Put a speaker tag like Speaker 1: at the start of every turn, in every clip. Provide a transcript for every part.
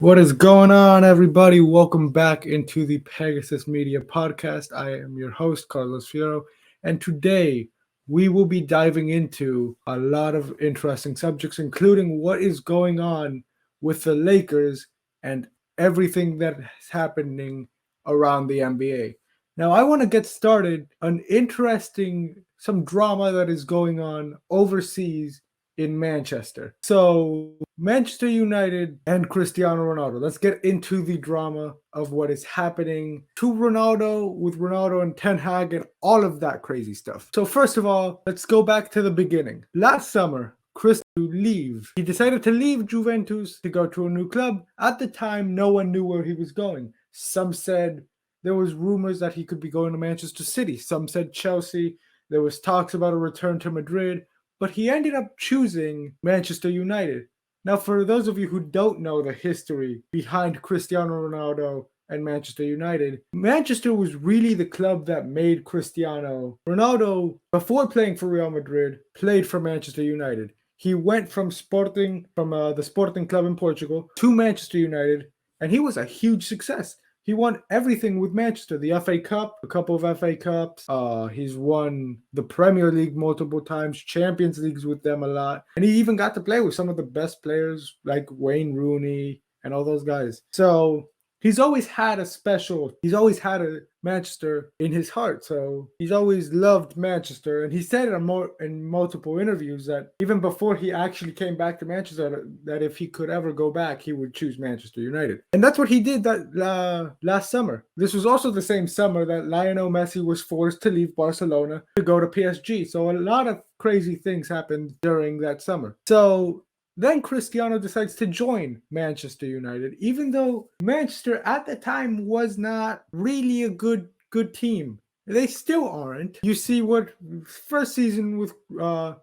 Speaker 1: What is going on, everybody? Welcome back into the Pegasus Media Podcast. I am your host, Carlos Fierro, and today we will be diving into a lot of interesting subjects, including what is going on with the Lakers and everything that is happening around the NBA. Now, I want to get started on some drama that is going on overseas in Manchester. So, Manchester United and Cristiano Ronaldo. Let's get into the drama of what is happening to Ronaldo with Ronaldo and Ten Hag and all of that crazy stuff. So, first of all, let's go back to the beginning. Last summer, He decided to leave Juventus to go to a new club. At the time, no one knew where he was going. Some said there was rumors that he could be going to Manchester City. Some said Chelsea. There was talks about a return to Madrid, but he ended up choosing Manchester United. Now, for those of you who don't know the history behind Cristiano Ronaldo and Manchester United, Manchester was really the club that made Cristiano. Ronaldo, before playing for Real Madrid, played for Manchester United. He went from the Sporting club in Portugal to Manchester United, and he was a huge success. He won everything with Manchester, the FA Cup, a couple of FA Cups. He's won the Premier League multiple times, Champions Leagues with them a lot. And he even got to play with some of the best players like Wayne Rooney and all those guys. So he's always had a Manchester in his heart. So he's always loved Manchester. And he said in multiple interviews that even before he actually came back to Manchester, that if he could ever go back, he would choose Manchester United. And that's what he did last summer. This was also the same summer that Lionel Messi was forced to leave Barcelona to go to PSG. So a lot of crazy things happened during that summer. So then Cristiano decides to join Manchester United, even though Manchester at the time was not really a good team. They still aren't. You see what first season, you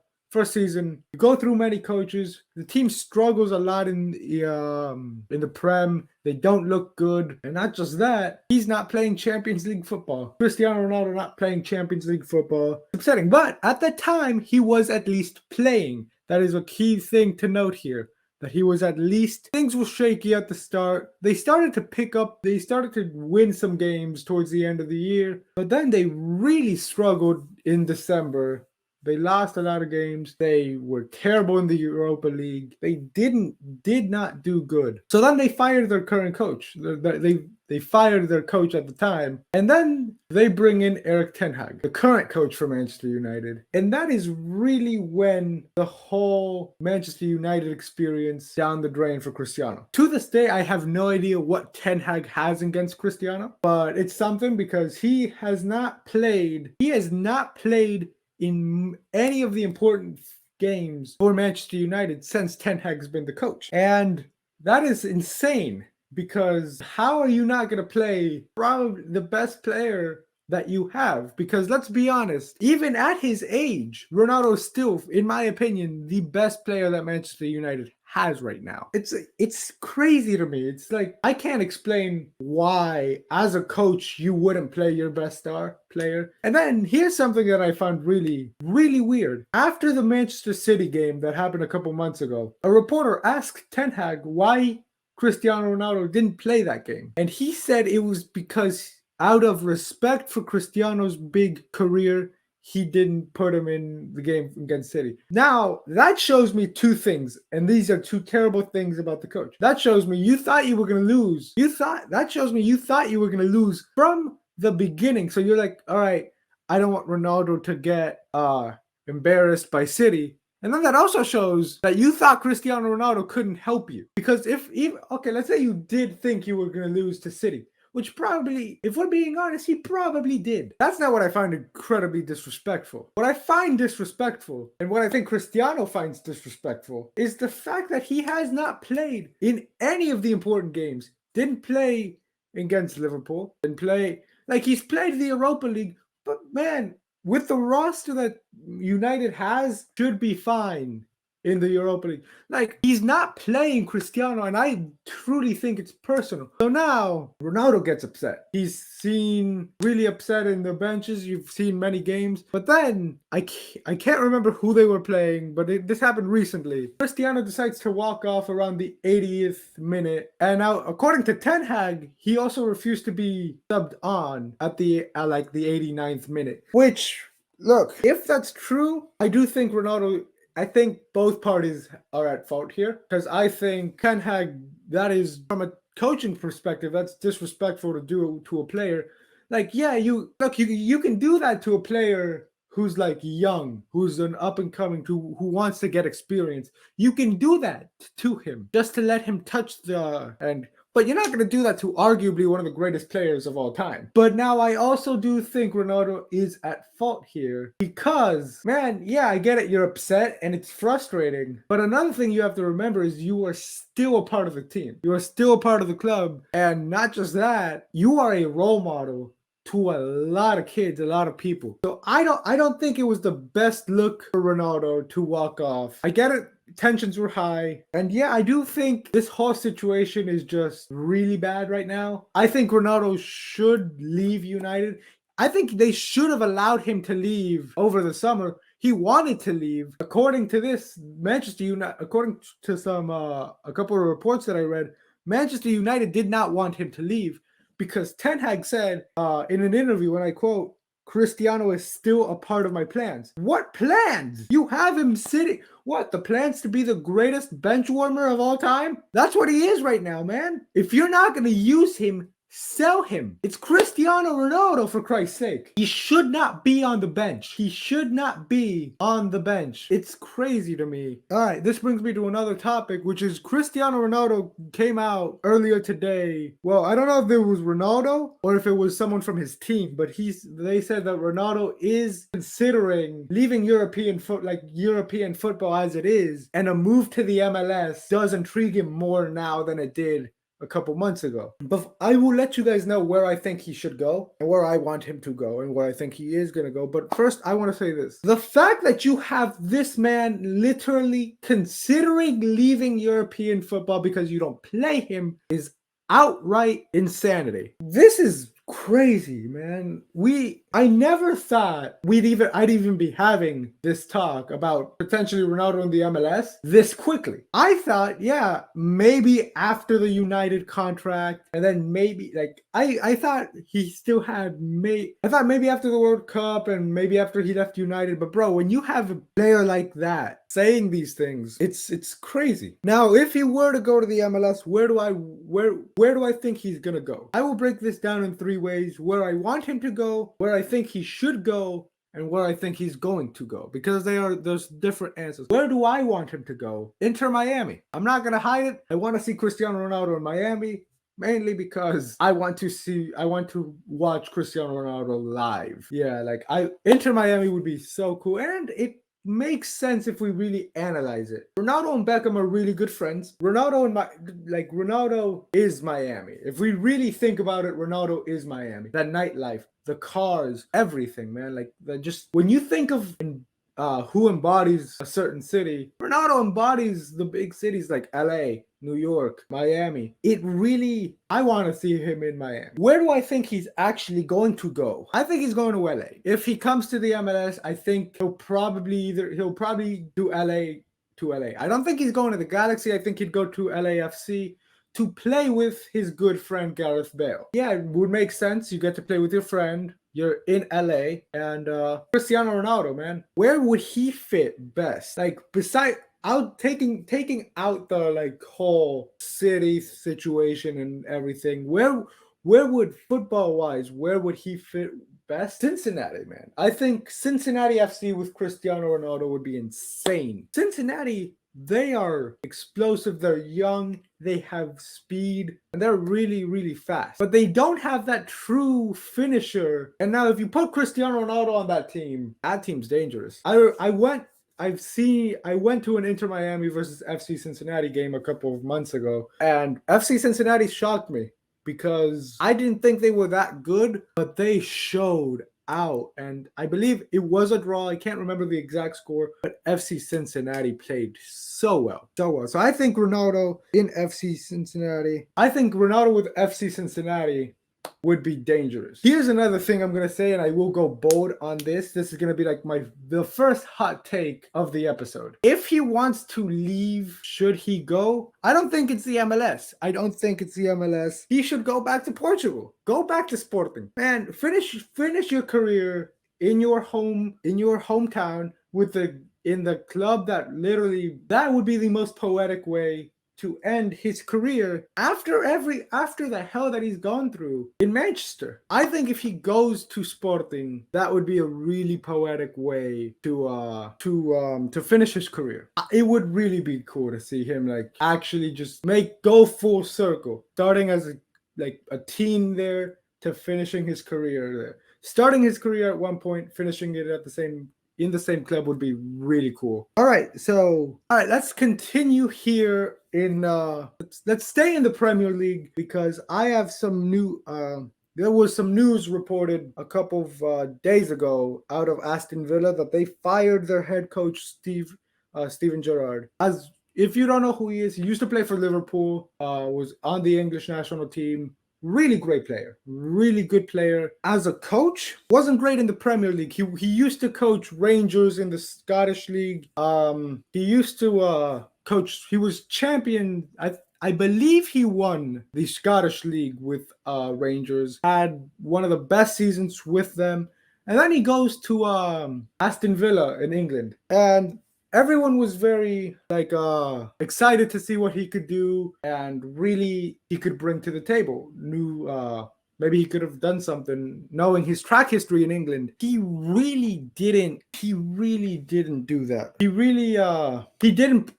Speaker 1: go through many coaches. The team struggles a lot in the Prem. They don't look good. And not just that, he's not playing Champions League football. Cristiano Ronaldo not playing Champions League football. It's upsetting. But at the time, he was at least playing. That is a key thing to note here, that he was at least, things were shaky at the start. They started to pick up, they started to win some games towards the end of the year, but then they really struggled in December. They lost a lot of games. They were terrible in the Europa League. They did not do good. So then they fired their current coach. They fired their coach at the time. And then they bring in Erik Ten Hag, the current coach for Manchester United. And that is really when the whole Manchester United experience down the drain for Cristiano. To this day, I have no idea what Ten Hag has against Cristiano, but it's something because he has not played in any of the important games for Manchester United since Ten Hag's been the coach. And that is insane, because how are you not going to play probably the best player that you have? Because let's be honest, even at his age, Ronaldo is still, in my opinion, the best player that Manchester United has right now. It's crazy to me. It's like, I can't explain why, as a coach, you wouldn't play your best star player. And then here's something that I found really, really weird. After the Manchester City game that happened a couple months ago, a reporter asked Ten Hag why Cristiano Ronaldo didn't play that game. And he said it was because, out of respect for Cristiano's big career, he didn't put him in the game against City. Now, that shows me two things, and these are two terrible things about the coach. That shows me you thought you were going to lose. That shows me you thought you were going to lose from the beginning. So you're like, all right, I don't want Ronaldo to get embarrassed by City. And then that also shows that you thought Cristiano Ronaldo couldn't help you. Because let's say you did think you were going to lose to City, which probably, if we're being honest, he probably did. That's not what I find incredibly disrespectful. What I find disrespectful, and what I think Cristiano finds disrespectful, is the fact that he has not played in any of the important games. Didn't play against Liverpool. Didn't play, he's played the Europa League, but man, with the roster that United has, should be fine in the Europa League. Like, he's not playing Cristiano, and I truly think it's personal. So now Ronaldo gets upset. He's seen really upset in the benches. You've seen many games. But then I can't remember who they were playing, but this happened recently. Cristiano decides to walk off around the 80th minute. And now, according to Ten Hag, he also refused to be subbed on at the 89th minute. Which, look, if that's true, I do think I think both parties are at fault here, because I think Ten Hag, that is, from a coaching perspective, that's disrespectful to do to a player. Like, yeah, you can do that to a player who's like young, who's an up and coming, who wants to get experience. You can do that to him just to let him touch but you're not going to do that to arguably one of the greatest players of all time. But now I also do think Ronaldo is at fault here because, man, yeah, I get it. You're upset and it's frustrating. But another thing you have to remember is you are still a part of the team. You are still a part of the club. And not just that, you are a role model to a lot of kids, a lot of people. So I don't think it was the best look for Ronaldo to walk off. I get it. Tensions were high. And yeah, I do think this whole situation is just really bad right now. I think Ronaldo should leave United. I think they should have allowed him to leave over the summer. He wanted to leave. According to this, Manchester United, according to a couple of reports that I read, Manchester United did not want him to leave because Ten Hag said in an interview, and I quote, "Cristiano is still a part of my plans." What plans? You have him sitting. What, the plans to be the greatest bench warmer of all time? That's what he is right now, man. If you're not going to use him, sell him. It's Cristiano Ronaldo, for Christ's sake. He should not be on the bench. He should not be on the bench. It's crazy to me. All right, this brings me to another topic, which is Cristiano Ronaldo came out earlier today. Well, I don't know if it was Ronaldo or if it was someone from his team, but they said that Ronaldo is considering leaving European football as it is, and a move to the MLS does intrigue him more now than it did a couple months ago. But I will let you guys know where I think he should go and where I want him to go and where I think he is going to go. But first, I want to say this. The fact that you have this man literally considering leaving European football because you don't play him is outright insanity. This is crazy, man. I never thought I'd even be having this talk about potentially Ronaldo in the MLS this quickly. I thought, yeah, maybe after the United contract, and then maybe I thought he still had I thought maybe after the World Cup and maybe after he left United. But bro, when you have a player like that saying these things, it's crazy. Now, if he were to go to the MLS, where do I think he's gonna go? I will break this down in 3 ways: where I want him to go, where I think he should go, and where I think he's going to go, because there's different answers. Where do I want him to go? Inter Miami. I'm not gonna hide it. I want to see Cristiano Ronaldo in Miami, mainly because I want to watch Cristiano Ronaldo live. Yeah, Inter Miami would be so cool, and it makes sense if we really analyze it. Ronaldo and Beckham are really good friends. Ronaldo is Miami. If we really think about it, Ronaldo is Miami. That nightlife, the cars, everything, man. Just when you think of who embodies a certain city, Ronaldo embodies the big cities like LA, New York, Miami. I want to see him in Miami. Where do I think he's actually going to go? I think he's going to LA. If he comes to the MLS, I think he'll probably do LA to LA. I don't think he's going to the Galaxy. I think he'd go to LAFC to play with his good friend Gareth Bale. Yeah, it would make sense. You get to play with your friend. You're in LA. And Cristiano Ronaldo, man, where would he fit best? Taking out the whole city situation and everything, where would football-wise, where would he fit best? Cincinnati, man. I think Cincinnati FC with Cristiano Ronaldo would be insane. Cincinnati, they are explosive, they're young, they have speed, and they're really, really fast. But they don't have that true finisher. And now if you put Cristiano Ronaldo on that team's dangerous. I went to an Inter Miami versus FC Cincinnati game a couple of months ago, and FC Cincinnati shocked me because I didn't think they were that good, but they showed out, and I believe it was a draw. I can't remember the exact score, but FC Cincinnati played so well, so well. So I think Ronaldo in FC Cincinnati. I think Ronaldo with FC Cincinnati would be dangerous. Here's another thing I'm gonna say, and I will go bold on this. This is gonna be like the first hot take of the episode. If he wants to leave, should he go? I don't think it's the MLS. I don't think it's the MLS. He should go back to Portugal. Go back to Sporting. Man, finish your career in your hometown in the club that would be the most poetic way to end his career after the hell that he's gone through in Manchester. I think if he goes to Sporting, that would be a really poetic way to finish his career. It would really be cool to see him like actually just go full circle, starting as a teen there to finishing his career there. Starting his career at one point, finishing it in the same club would be really cool. All right, let's continue here let's stay in the Premier League because I have some new there was some news reported a couple of days ago out of Aston Villa that they fired their head coach Steven Gerrard. As if you don't know who he is, he used to play for Liverpool, was on the English national team. Really great player, really good player. As a coach, wasn't great in the Premier League. He used to coach Rangers in the Scottish League. He used to coach. He was champion. I believe he won the Scottish League with Rangers. Had one of the best seasons with them, and then he goes to Aston Villa in England, and everyone was very excited to see what he could do and really he could bring to the table. Maybe he could have done something knowing his track history in England. He really didn't do that. He didn't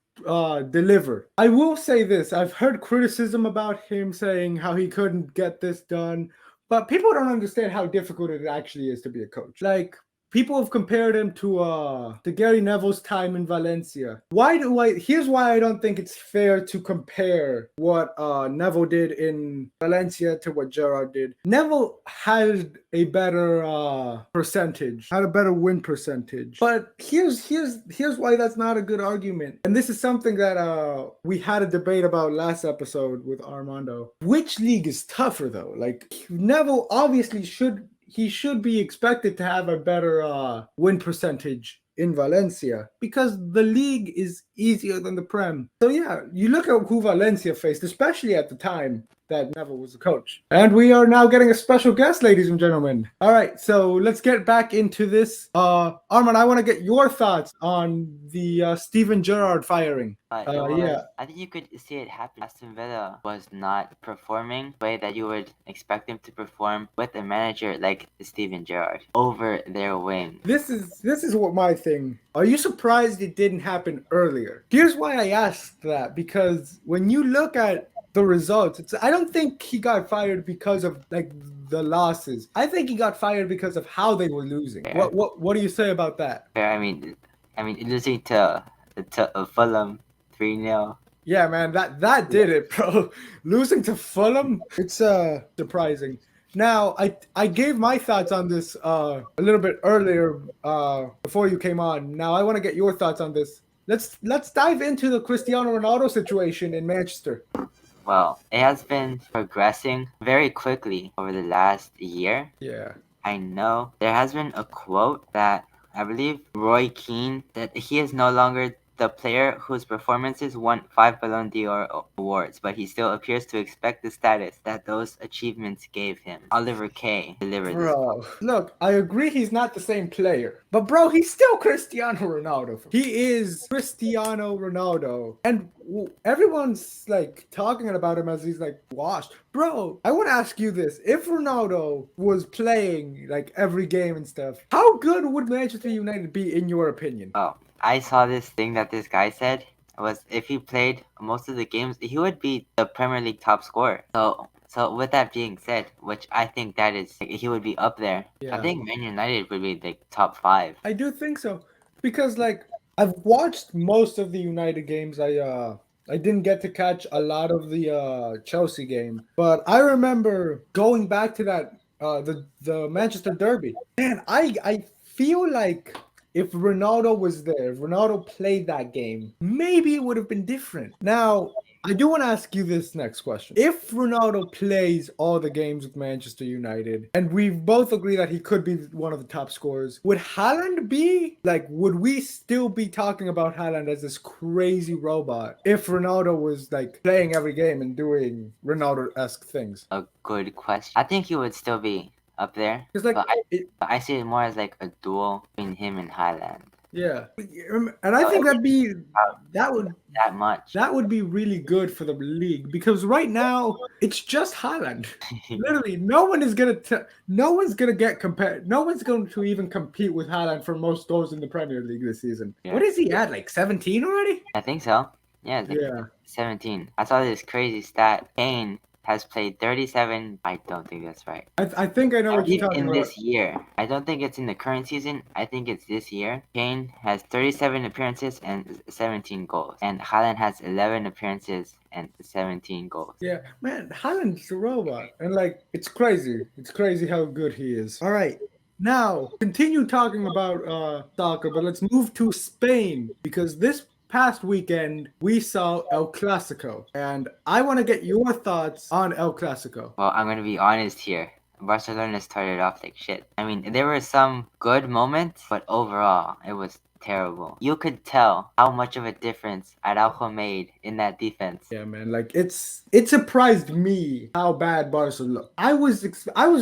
Speaker 1: deliver. I will say this. I've heard criticism about him saying how he couldn't get this done, but people don't understand how difficult it actually is to be a coach. People have compared him to Gary Neville's time in Valencia. Here's why I don't think it's fair to compare what Neville did in Valencia to what Gerrard did. Neville had a better win percentage. But here's why that's not a good argument. And this is something that we had a debate about last episode with Armando. Which league is tougher though? Neville obviously should be expected to have a better win percentage in Valencia because the league is easier than the Prem. So yeah, you look at who Valencia faced, especially at the time that Neville was the coach. And we are now getting a special guest, ladies and gentlemen. All right, so let's get back into this. Arman, I want to get your thoughts on the Steven Gerrard firing.
Speaker 2: I think you could see it happen. Aston Villa was not performing the way that you would expect him to perform with a manager like Steven Gerrard over their wing.
Speaker 1: This is what my thing. Are you surprised it didn't happen earlier? Here's why I asked that, because when you look at the results, I don't think he got fired because of the losses. I think he got fired because of how they were losing. Fair. What do you say about that?
Speaker 2: Fair. I mean losing to Fulham 3-0.
Speaker 1: Yeah, man, that did it, bro. Losing to Fulham, it's surprising. Now, I gave my thoughts on this a little bit earlier before you came on. Now, I want to get your thoughts on this. Let's dive into the Cristiano Ronaldo situation in Manchester.
Speaker 2: Well, it has been progressing very quickly over the last year.
Speaker 1: Yeah.
Speaker 2: I know there has been a quote that I believe Roy Keane, that he is no longer the player whose performances won 5 Ballon d'Or awards, but he still appears to expect the status that those achievements gave him. Oliver Kay delivered this.
Speaker 1: Bro, look, I agree he's not the same player, but bro, he's still Cristiano Ronaldo. He is Cristiano Ronaldo, and everyone's talking about him as he's washed. Bro, I want to ask you this. If Ronaldo was playing every game and stuff, how good would Manchester United be in your opinion?
Speaker 2: Oh, I saw this thing that this guy said was if he played most of the games, he would be the Premier League top scorer. So with that being said, which I think that is, he would be up there. Yeah. I think Man United would be top 5.
Speaker 1: I do think so, because I've watched most of the United games. I didn't get to catch a lot of the Chelsea game, but I remember going back to that the Manchester Derby. Man, I feel like if Ronaldo was there, if Ronaldo played that game, maybe it would have been different. Now, I do want to ask you this next question. If Ronaldo plays all the games with Manchester United, and we both agree that he could be one of the top scorers, would Haaland be like, would we still be talking about Haaland as this crazy robot if Ronaldo was like playing every game and doing Ronaldo-esque things?
Speaker 2: A good question. I think he would still be up there,
Speaker 1: Because like
Speaker 2: but
Speaker 1: it,
Speaker 2: I see it more as like a duel between him and Haaland.
Speaker 1: yeah, and I
Speaker 2: So
Speaker 1: think
Speaker 2: it
Speaker 1: that'd be
Speaker 2: about
Speaker 1: that would
Speaker 2: that much.
Speaker 1: that would be really good for the league because right now it's just Haaland. Literally, no one's gonna get compared. No one's going to even compete with Haaland for most goals in the Premier League this season.
Speaker 2: Yeah.
Speaker 1: What is he at? Like 17 already?
Speaker 2: I think so. Yeah, it's like
Speaker 1: Yeah.
Speaker 2: 17. I saw this crazy stat. Kane has played 37. I don't think that's right.
Speaker 1: I think I know
Speaker 2: I
Speaker 1: what you're
Speaker 2: believe
Speaker 1: talking
Speaker 2: in
Speaker 1: about.
Speaker 2: this year. I don't think it's in the current season. I think it's this year. Kane has 37 appearances and 17 goals. And Haaland has 11 appearances and 17 goals.
Speaker 1: Yeah, man, Haaland's a robot. And like it's crazy. It's crazy how good he is. All right. Now, continue talking about soccer, but let's move to Spain because this past weekend we saw El Clasico, and I want to get your thoughts on El Clasico.
Speaker 2: Well, I'm going to be honest here. Barcelona started off like shit. I mean, there were some good moments, but overall, it was terrible. You could tell how much of a difference Araujo made in that defense.
Speaker 1: Yeah, man, like it surprised me how bad Barcelona. I was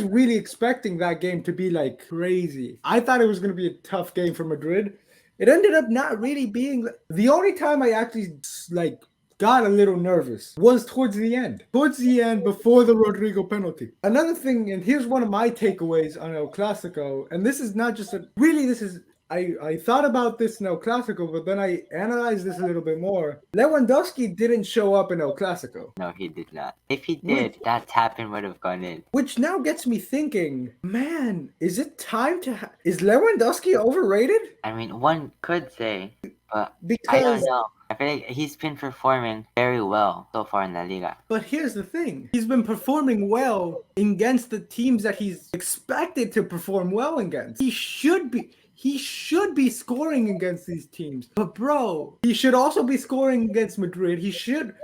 Speaker 1: really expecting that game to be like crazy. I thought it was going to be a tough game for Madrid. It ended up not really being. The only time I actually like got a little nervous was towards the end. Towards the end, before the Rodrigo penalty. Another thing, and here's one of my takeaways on El Clasico, and this is not just a really this is I thought about this in El Clasico, but then I analyzed this a little bit more. Lewandowski didn't show up in El Clasico.
Speaker 2: No, he did not. If he did, that tap-in would have gone in.
Speaker 1: Which now gets me thinking, man, is it time to is Lewandowski overrated?
Speaker 2: I mean, one could say, but I don't
Speaker 1: Because
Speaker 2: know. I feel like he's been performing very well so far in La Liga.
Speaker 1: But here's the thing. He's been performing well against the teams that he's expected to perform well against. He should be scoring against these teams. But bro, he should also be scoring against Madrid. He should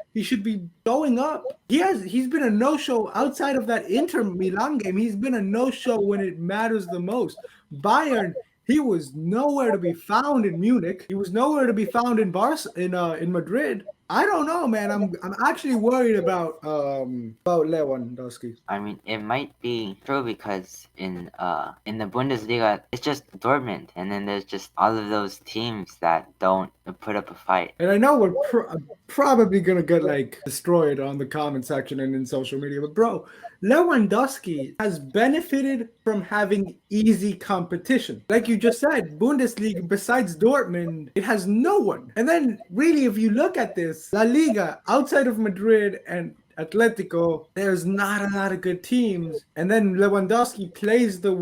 Speaker 1: be going up. He's been a no-show outside of that Inter Milan game. He's been a no-show when it matters the most. Bayern, he was nowhere to be found in Munich. He was nowhere to be found in in Madrid. I don't know, man. I'm actually worried about Lewandowski.
Speaker 2: I mean, it might be true because in the Bundesliga, it's just Dortmund, and then there's just all of those teams that don't put up a fight.
Speaker 1: And I know we're probably gonna get like destroyed on the comment section and in social media, but bro, Lewandowski has benefited from having easy competition. Like you just said, Bundesliga, besides Dortmund, it has no one. And then really, if you look at this, La Liga, outside of Madrid and Atletico, there's not a lot of good teams. And then Lewandowski plays the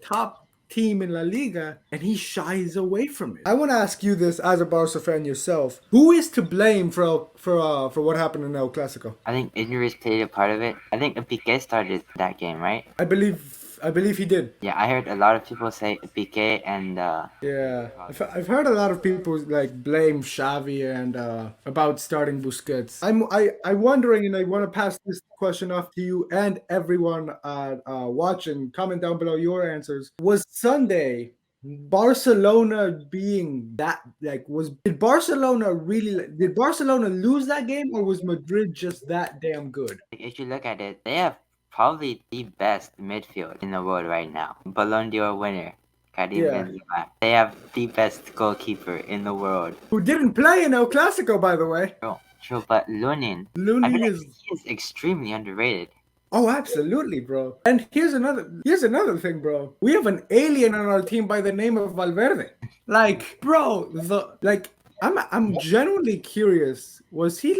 Speaker 1: top team in La Liga, and he shies away from it. I want to ask you this as a Barca fan yourself: who is to blame for what happened in El Clasico?
Speaker 2: I think injuries played a part of it. I think Piqué started that game, right?
Speaker 1: I believe he did.
Speaker 2: Yeah, I heard a lot of people say Piqué and
Speaker 1: Yeah, I've heard a lot of people like blame Xavi and about starting Busquets. I'm wondering, and I want to pass this question off to you and everyone watching. Comment down below your answers. Was Sunday Barcelona being that did Barcelona lose that game, or was Madrid just that damn good?
Speaker 2: if you look at it, they have probably the best midfield in the world right now. Ballon d'Or winner, Karim Benzema. They have the best goalkeeper in the world.
Speaker 1: Who didn't play in El Clasico, by the way.
Speaker 2: True, but Lunin I feel like he is extremely underrated.
Speaker 1: Oh, absolutely, bro. And here's another thing, bro. We have an alien on our team by the name of Valverde. Like, bro, I'm genuinely curious. Was he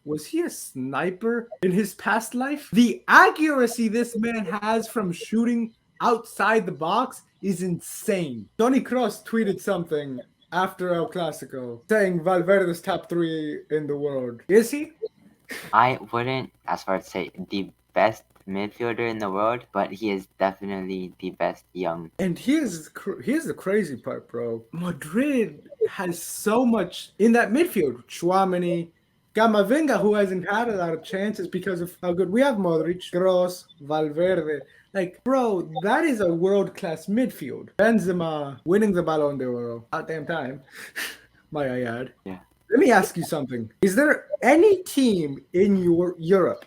Speaker 1: was he a sniper in his past life? The accuracy this man has from shooting outside the box is insane. Toni Kroos tweeted something after El Clasico saying Valverde's top 3 in the world. Is he?
Speaker 2: I wouldn't, as far as say, the best midfielder in the world, but he is definitely the best young.
Speaker 1: And here's the crazy part, bro. Madrid has so much in that midfield. Chouameni, Camavinga, who hasn't had a lot of chances because of how good we have Modric, Kroos, Valverde. Like, bro, that is a world-class midfield. Benzema winning the Ballon d'Or. About damn time. Might I add.
Speaker 2: Yeah.
Speaker 1: Let me ask you something. Is there any team in Europe,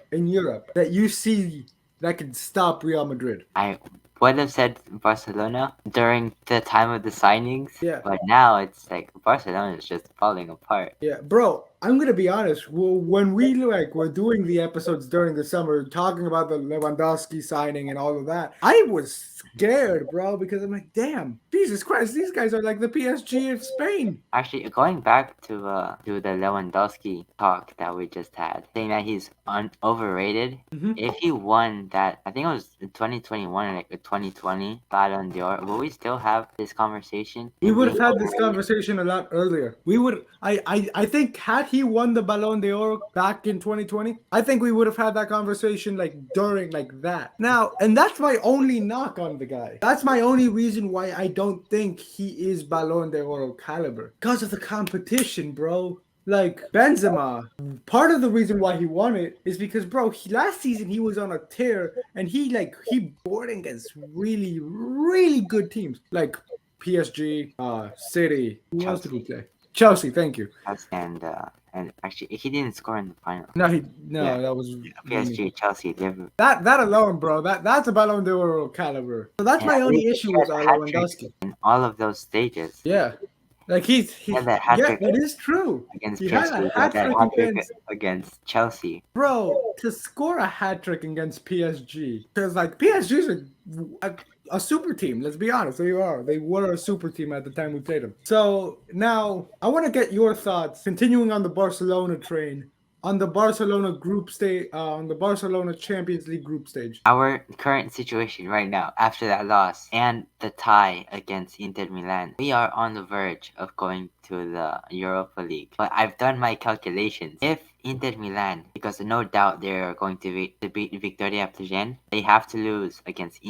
Speaker 1: that you see that can stop Real Madrid?
Speaker 2: I would have said Barcelona during the time of the signings,
Speaker 1: Yeah.
Speaker 2: but now it's like Barcelona is just falling apart.
Speaker 1: Yeah, bro, I'm gonna be honest. When we were doing the episodes during the summer, talking about the Lewandowski signing and all of that, I was scared, bro, because I'm like, damn, Jesus Christ, these guys are like the PSG of Spain.
Speaker 2: Actually, going back to the Lewandowski talk that we just had, saying that he's overrated.
Speaker 1: Mhm.
Speaker 2: If he won that, I think it was 2021 or like the 2020 Ballon d'Or, will we still have this conversation?
Speaker 1: We
Speaker 2: Him
Speaker 1: would
Speaker 2: being
Speaker 1: have had this
Speaker 2: overrated?
Speaker 1: conversation a lot earlier. We would, I think, had he won the Ballon d'Or back in 2020, I think we would have had that conversation like during like that. Now, and that's my only knock on the guy. That's my only reason why I don't think he is Ballon d'Or caliber. Because of the competition, bro. Like Benzema, part of the reason why he won it is because, bro, last season he was on a tear and he bored against really, really good teams like PSG, City. Who else did we play? Chelsea. Thank you.
Speaker 2: And actually, he didn't score in the final.
Speaker 1: No,
Speaker 2: Yeah.
Speaker 1: that was
Speaker 2: PSG, Chelsea, Liverpool.
Speaker 1: that alone, bro. That's a Ballon d'Or caliber. So that's
Speaker 2: And
Speaker 1: my
Speaker 2: I
Speaker 1: only
Speaker 2: believe
Speaker 1: issue
Speaker 2: he
Speaker 1: with
Speaker 2: had a hat trick
Speaker 1: Lewandowski.
Speaker 2: in all of those stages.
Speaker 1: Yeah, like
Speaker 2: He had that hat
Speaker 1: yeah,
Speaker 2: trick
Speaker 1: that is true.
Speaker 2: against
Speaker 1: He had
Speaker 2: PSG.
Speaker 1: a
Speaker 2: He
Speaker 1: hat
Speaker 2: had that
Speaker 1: trick
Speaker 2: hat trick
Speaker 1: against.
Speaker 2: against Chelsea.
Speaker 1: Bro, to score a hat trick against PSG, because like PSG's a super team. Let's be honest, they are. They were a super team at the time we played them. So now I want to get your thoughts, continuing on the Barcelona train, on the Barcelona group stage, on the Barcelona Champions League group stage.
Speaker 2: Our current situation right now, after that loss and the tie against Inter Milan, we are on the verge of going to the Europa League. But I've done my calculations. If Inter Milan, because no doubt they're going to beat Victoria Plzen, they have to lose against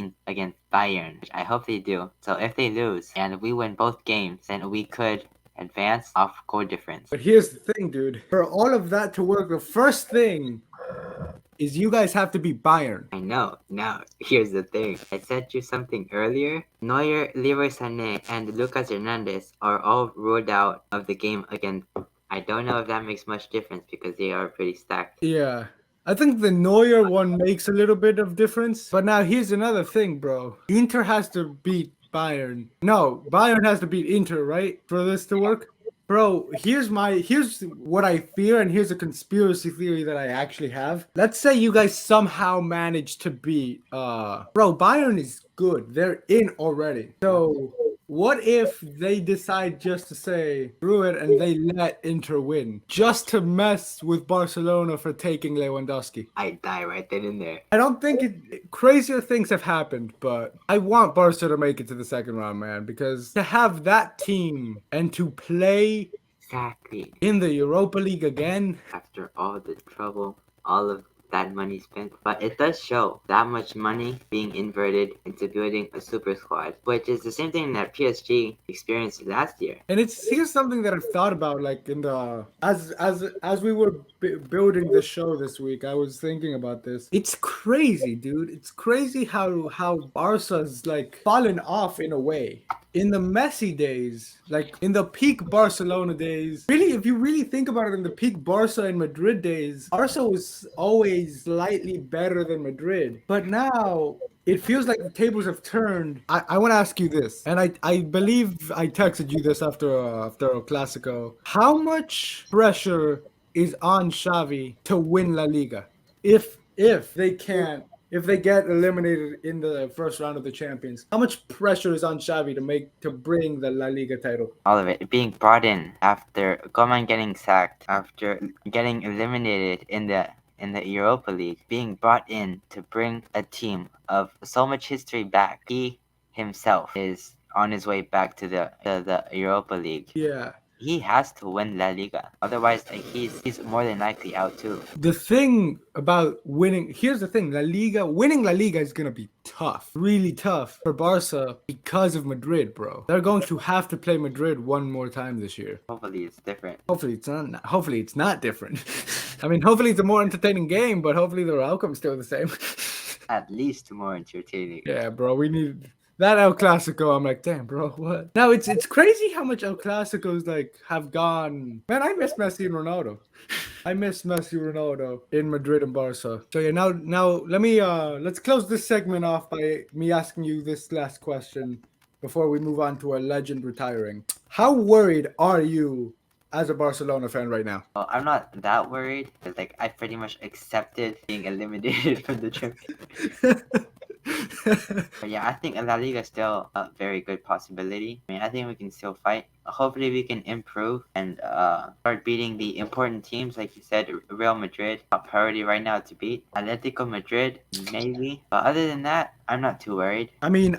Speaker 2: Bayern, which I hope they do. So if they lose and we win both games, then we could advance off goal difference.
Speaker 1: But here's the thing, dude. For all of that to work, the first thing is you guys have to beat Bayern.
Speaker 2: I know. Now, here's the thing. I sent you something earlier. Neuer, Leroy Sané, and Lucas Hernandez are all ruled out of the game again. I don't know if that makes much difference because they are pretty stacked.
Speaker 1: Yeah. I think the Neuer one makes a little bit of difference. But now here's another thing, bro. Inter has to beat Bayern. No, Bayern has to beat Inter, right? For this to work? Bro, here's what I fear, and here's a conspiracy theory that I actually have. Let's say you guys somehow manage to beat bro, Bayern is good. They're in already. So what if they decide just to say screw it and they let Inter win just to mess with Barcelona for taking Lewandowski?
Speaker 2: I die right then and there.
Speaker 1: I don't think crazier things have happened, but I want Barca to make it to the second round, man, because to have that team and to play
Speaker 2: Exactly.
Speaker 1: in the Europa League again,
Speaker 2: After all the trouble, all of that money spent. But it does show that much money being inverted into building a super squad, which is the same thing that PSG experienced last year.
Speaker 1: and here's something that I've thought about, like in the as we were building the show this week, I was thinking about this. It's crazy, dude. It's crazy how Barca's like fallen off in a way. In the Messi days, like in the peak Barcelona days, really, if you really think about it, in the peak Barca and Madrid days, Barca was always slightly better than Madrid. But now it feels like the tables have turned. I want to ask you this, and I believe I texted you this after a Clasico. How much pressure is on Xavi to win La Liga if they can't? If they get eliminated in the first round of the Champions, how much pressure is on Xavi to bring the La Liga title?
Speaker 2: All of it being brought in after Coman getting sacked, after getting eliminated in the Europa League, being brought in to bring a team of so much history back. He himself is on his way back to the Europa League.
Speaker 1: Yeah.
Speaker 2: he has to win La Liga. Otherwise, like, he's more than likely out too.
Speaker 1: The thing about winning, here's the thing, winning La Liga is going to be tough, really tough for Barca because of Madrid, bro. They're going to have to play Madrid one more time this year.
Speaker 2: Hopefully, it's different.
Speaker 1: Hopefully it's not different. I mean, hopefully it's a more entertaining game, but hopefully the outcome's still the same.
Speaker 2: At least more entertaining.
Speaker 1: Yeah, bro, we need that El Clasico. I'm like, damn, bro, what? Now it's crazy how much El Clasicos like have gone. Man, I miss Messi and Ronaldo. I miss Messi, Ronaldo in Madrid and Barca. So yeah, now let's close this segment off by me asking you this last question before we move on to a legend retiring. How worried are you as a Barcelona fan right now?
Speaker 2: Well, I'm not that worried because like I pretty much accepted being eliminated from the Champions. But yeah, I think La Liga is still a very good possibility. I mean, I think we can still fight. Hopefully, we can improve and start beating the important teams. Like you said, Real Madrid, top priority right now to beat. Atletico Madrid, maybe. But other than that, I'm not too worried.
Speaker 1: I mean,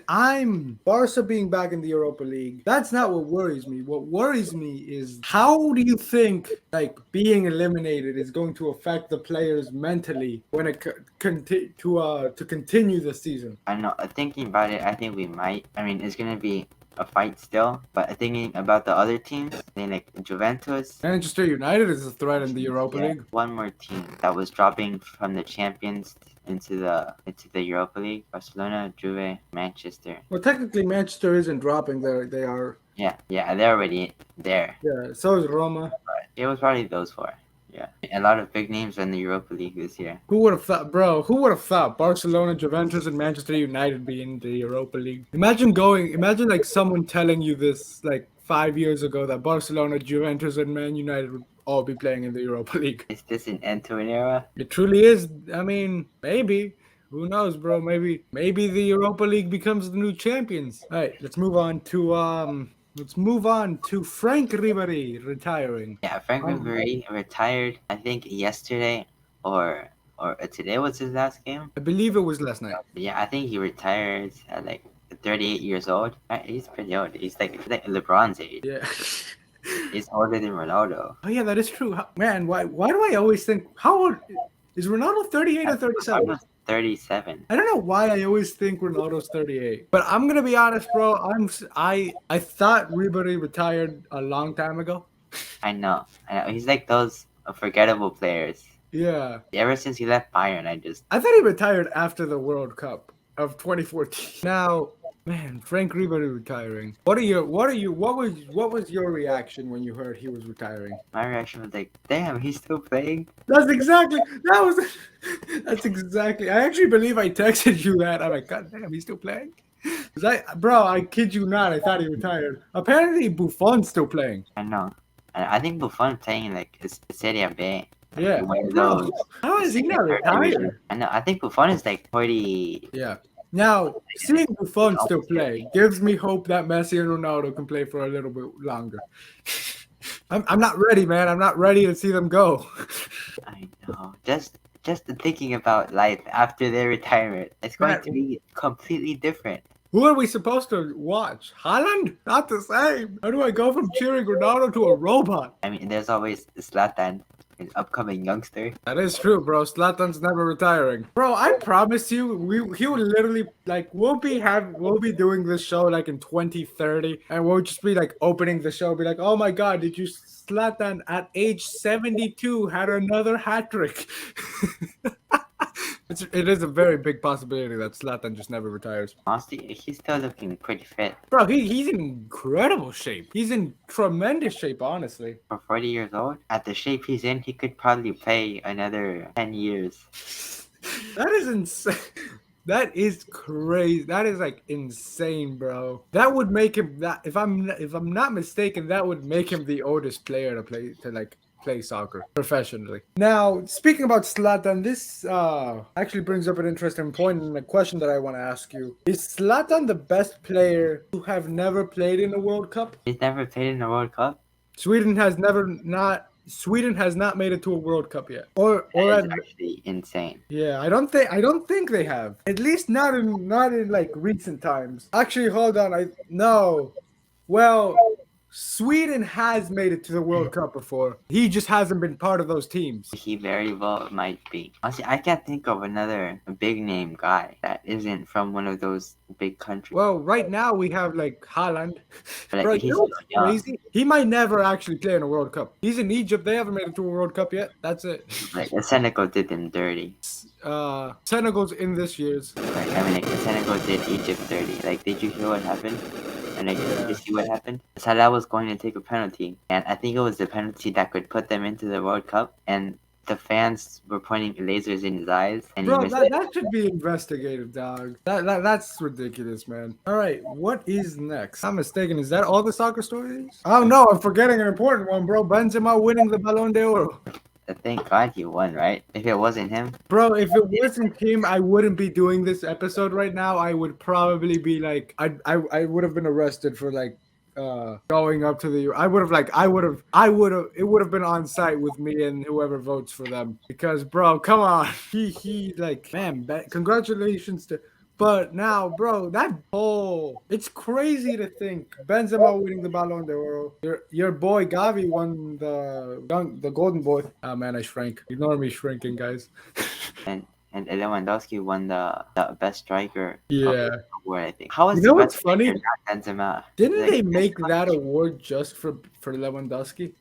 Speaker 1: Barca being back in the Europa League. That's not what worries me. What worries me is how do you think like being eliminated is going to affect the players mentally when it to continue the season?
Speaker 2: I don't know. Thinking about it, I think we might. I mean, it's gonna be a fight still, but thinking about the other teams, I think like Juventus.
Speaker 1: Manchester United is a threat in the Europa League.
Speaker 2: One more team that was dropping from the champions into the Europa League. Barcelona, Juve, Manchester.
Speaker 1: Well, technically, Manchester isn't dropping. They are.
Speaker 2: Yeah, they're already there.
Speaker 1: Yeah, so is Roma.
Speaker 2: But it was probably those four. Yeah, a lot of big names in the Europa League this year.
Speaker 1: Who would have thought, bro? Who would have thought Barcelona, Juventus, and Manchester United be in the Europa League? Imagine like someone telling you this like 5 years ago that Barcelona, Juventus, and Man United would all be playing in the Europa League.
Speaker 2: Is this an end to an era?
Speaker 1: It truly is. I mean, maybe. Who knows, bro? Maybe the Europa League becomes the new champions. All right, let's move on to Frank Ribéry retiring.
Speaker 2: Yeah, Frank Ribéry retired. I think yesterday or today was his last game.
Speaker 1: I believe it was last night.
Speaker 2: Yeah, I think he retired at like 38 years old. Right? He's pretty old. He's like LeBron's age.
Speaker 1: Yeah.
Speaker 2: He's older than Ronaldo.
Speaker 1: Oh yeah, that is true. Man, why do I always think how old is Ronaldo? 38 or 37?
Speaker 2: 37.
Speaker 1: I don't know why I always think Ronaldo's 38. But I'm gonna be honest, bro. I thought Ribéry retired a long time ago.
Speaker 2: I know. He's like those forgettable players.
Speaker 1: Yeah.
Speaker 2: Ever since he left Bayern,
Speaker 1: I thought he retired after the World Cup of 2014. Now, man, Frank Ribéry retiring. What was your reaction when you heard he was retiring?
Speaker 2: My reaction was like, damn, he's still playing?
Speaker 1: That's exactly. I actually believe I texted you that. I'm like, God damn, he's still playing? I kid you not, I thought he retired. Apparently Buffon's still playing.
Speaker 2: I know. I think Buffon playing like Serie B.
Speaker 1: Yeah. Bro, how is he not retired?
Speaker 2: I know. I think Buffon is like 40.
Speaker 1: Yeah. Now, seeing Buffon still play gives me hope that Messi and Ronaldo can play for a little bit longer. I'm not ready, man. I'm not ready to see them go.
Speaker 2: I know. Just thinking about life after their retirement, it's going to be completely different.
Speaker 1: Who are we supposed to watch? Haaland? Not the same. How do I go from cheering Ronaldo to a robot?
Speaker 2: I mean, there's always Zlatan, an upcoming youngster.
Speaker 1: That is true, bro. Zlatan's never retiring. Bro, I promise you, he will literally like we'll be doing this show like in 2030, and we'll just be like opening the show, be like, oh my god, did you Zlatan at age 72 had another hat trick? It is a very big possibility that Zlatan just never retires.
Speaker 2: Honestly, he's still looking pretty fit.
Speaker 1: Bro, he's in incredible shape. He's in tremendous shape, honestly.
Speaker 2: For 40 years old, at the shape he's in, he could probably play another 10 years.
Speaker 1: That is insane. That is crazy. That is like insane, bro. That would make him that if I'm not mistaken, that would make him the oldest player to play soccer professionally. Now, speaking about Zlatan, this actually brings up an interesting point and a question that I want to ask you. Is Zlatan the best player to have never played in a World Cup?
Speaker 2: He's never played in a World Cup?
Speaker 1: Sweden has not made it to a World Cup yet.
Speaker 2: That is actually insane.
Speaker 1: Yeah, I don't think they have. At least not in like recent times. Actually, hold on. Well, Sweden has made it to the World Cup before. He just hasn't been part of those teams.
Speaker 2: He very well might be. Honestly, I can't think of another big name guy that isn't from one of those big countries.
Speaker 1: Well, right now we have like Haaland.
Speaker 2: But
Speaker 1: Bro,
Speaker 2: like,
Speaker 1: you
Speaker 2: he's
Speaker 1: know
Speaker 2: still
Speaker 1: what's
Speaker 2: young.
Speaker 1: crazy? He might never actually play in a World Cup. He's in Egypt. They haven't made it to a World Cup yet. That's it.
Speaker 2: Like, Senegal did them dirty.
Speaker 1: Senegal's in this year's.
Speaker 2: Like, I mean, like, Senegal did Egypt dirty. Like, did you hear what happened? And like, did you see what happened? Salah was going to take a penalty, and I think it was the penalty that could put them into the World Cup, and the fans were pointing lasers in his eyes, and he
Speaker 1: Bro,
Speaker 2: missed it.
Speaker 1: that should be investigated, dog. That's ridiculous, man. All right, what is next? I'm mistaken. Is that all the soccer stories? Oh no, I'm forgetting an important one, bro. Benzema winning the Ballon d'Or.
Speaker 2: Thank God he won, right? If it wasn't him,
Speaker 1: Bro, if it wasn't him, I wouldn't be doing this episode right now. I would probably be like, I would have been arrested for like going up to the. It would have been on site with me and whoever votes for them. Because, bro, come on, he like, man, congratulations to. But now, bro, it's crazy to think Benzema winning the Ballon d'Or. Your boy Gavi won the Golden Boy. Oh man, I shrank. Ignore me shrinking, guys.
Speaker 2: and Lewandowski won the best striker.
Speaker 1: Yeah.
Speaker 2: Award, I think. How is
Speaker 1: You know
Speaker 2: the
Speaker 1: what's
Speaker 2: best
Speaker 1: funny?
Speaker 2: striker not Benzema?
Speaker 1: Didn't
Speaker 2: Like,
Speaker 1: they make that award just for Lewandowski?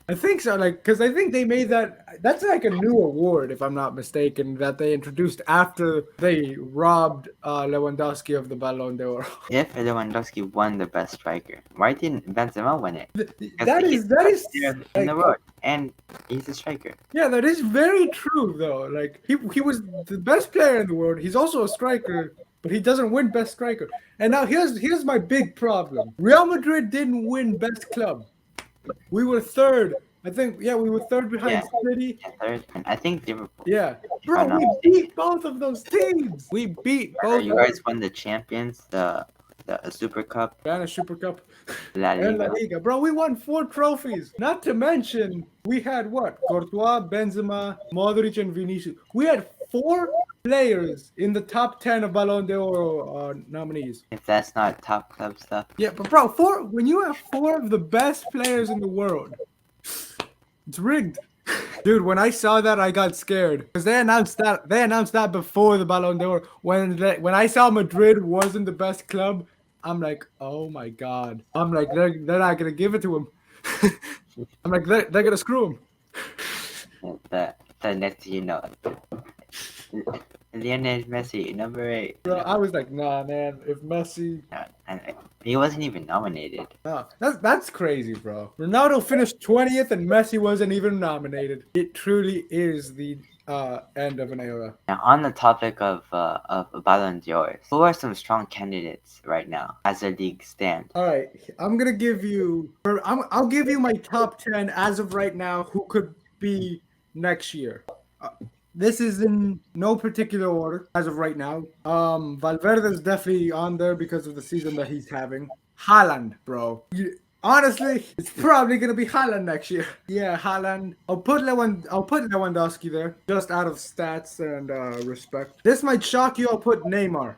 Speaker 1: I think so, like, because I think they made that. That's like a new award, if I'm not mistaken, that they introduced after they robbed Lewandowski of the Ballon d'Or.
Speaker 2: If Lewandowski won the best striker, why didn't Benzema win it?
Speaker 1: That is
Speaker 2: in the world, and he's a striker.
Speaker 1: Yeah, that is very true though. Like he was the best player in the world. He's also a striker, but he doesn't win best striker. And now here's my big problem. Real Madrid didn't win best club. We were third. I think we were third behind City.
Speaker 2: Yeah, third, and I think Liverpool.
Speaker 1: Yeah. Bro, we beat both of those teams. We beat both.
Speaker 2: You guys won the champions, the Super Cup,
Speaker 1: Spanish Super Cup,
Speaker 2: La
Speaker 1: and La
Speaker 2: Liga.
Speaker 1: Liga. Bro, we won 4 trophies. Not to mention, we had what? Courtois, Benzema, Modric, and Vinicius. We had 4 players in the top 10 of Ballon d'Or nominees.
Speaker 2: If that's not top club stuff.
Speaker 1: Yeah, but bro, when you have 4 of the best players in the world, it's rigged. Dude, when I saw that, I got scared because they announced that before the Ballon d'Or. When I saw Madrid wasn't the best club, I'm like, oh my god. I'm like, they're not gonna give it to him. I'm like, they're gonna screw him.
Speaker 2: The next thing you know, Lionel Messi, number 8.
Speaker 1: Bro, I was like, nah, man. If Messi,
Speaker 2: And he wasn't even nominated.
Speaker 1: nah, that's crazy, bro. Ronaldo finished 20th and Messi wasn't even nominated. It truly is the end of an era.
Speaker 2: Now, on the topic of Ballon d'Or, who are some strong candidates right now as the league stands?
Speaker 1: All right, I'm gonna give you. I'll give you my top 10 as of right now. Who could be next year? This is in no particular order as of right now. Valverde is definitely on there because of the season that he's having. Haaland, bro. Honestly, it's probably gonna be Haaland next year. Yeah, Haaland. I'll put Lewandowski there, just out of stats and respect. This might shock you. I'll put Neymar.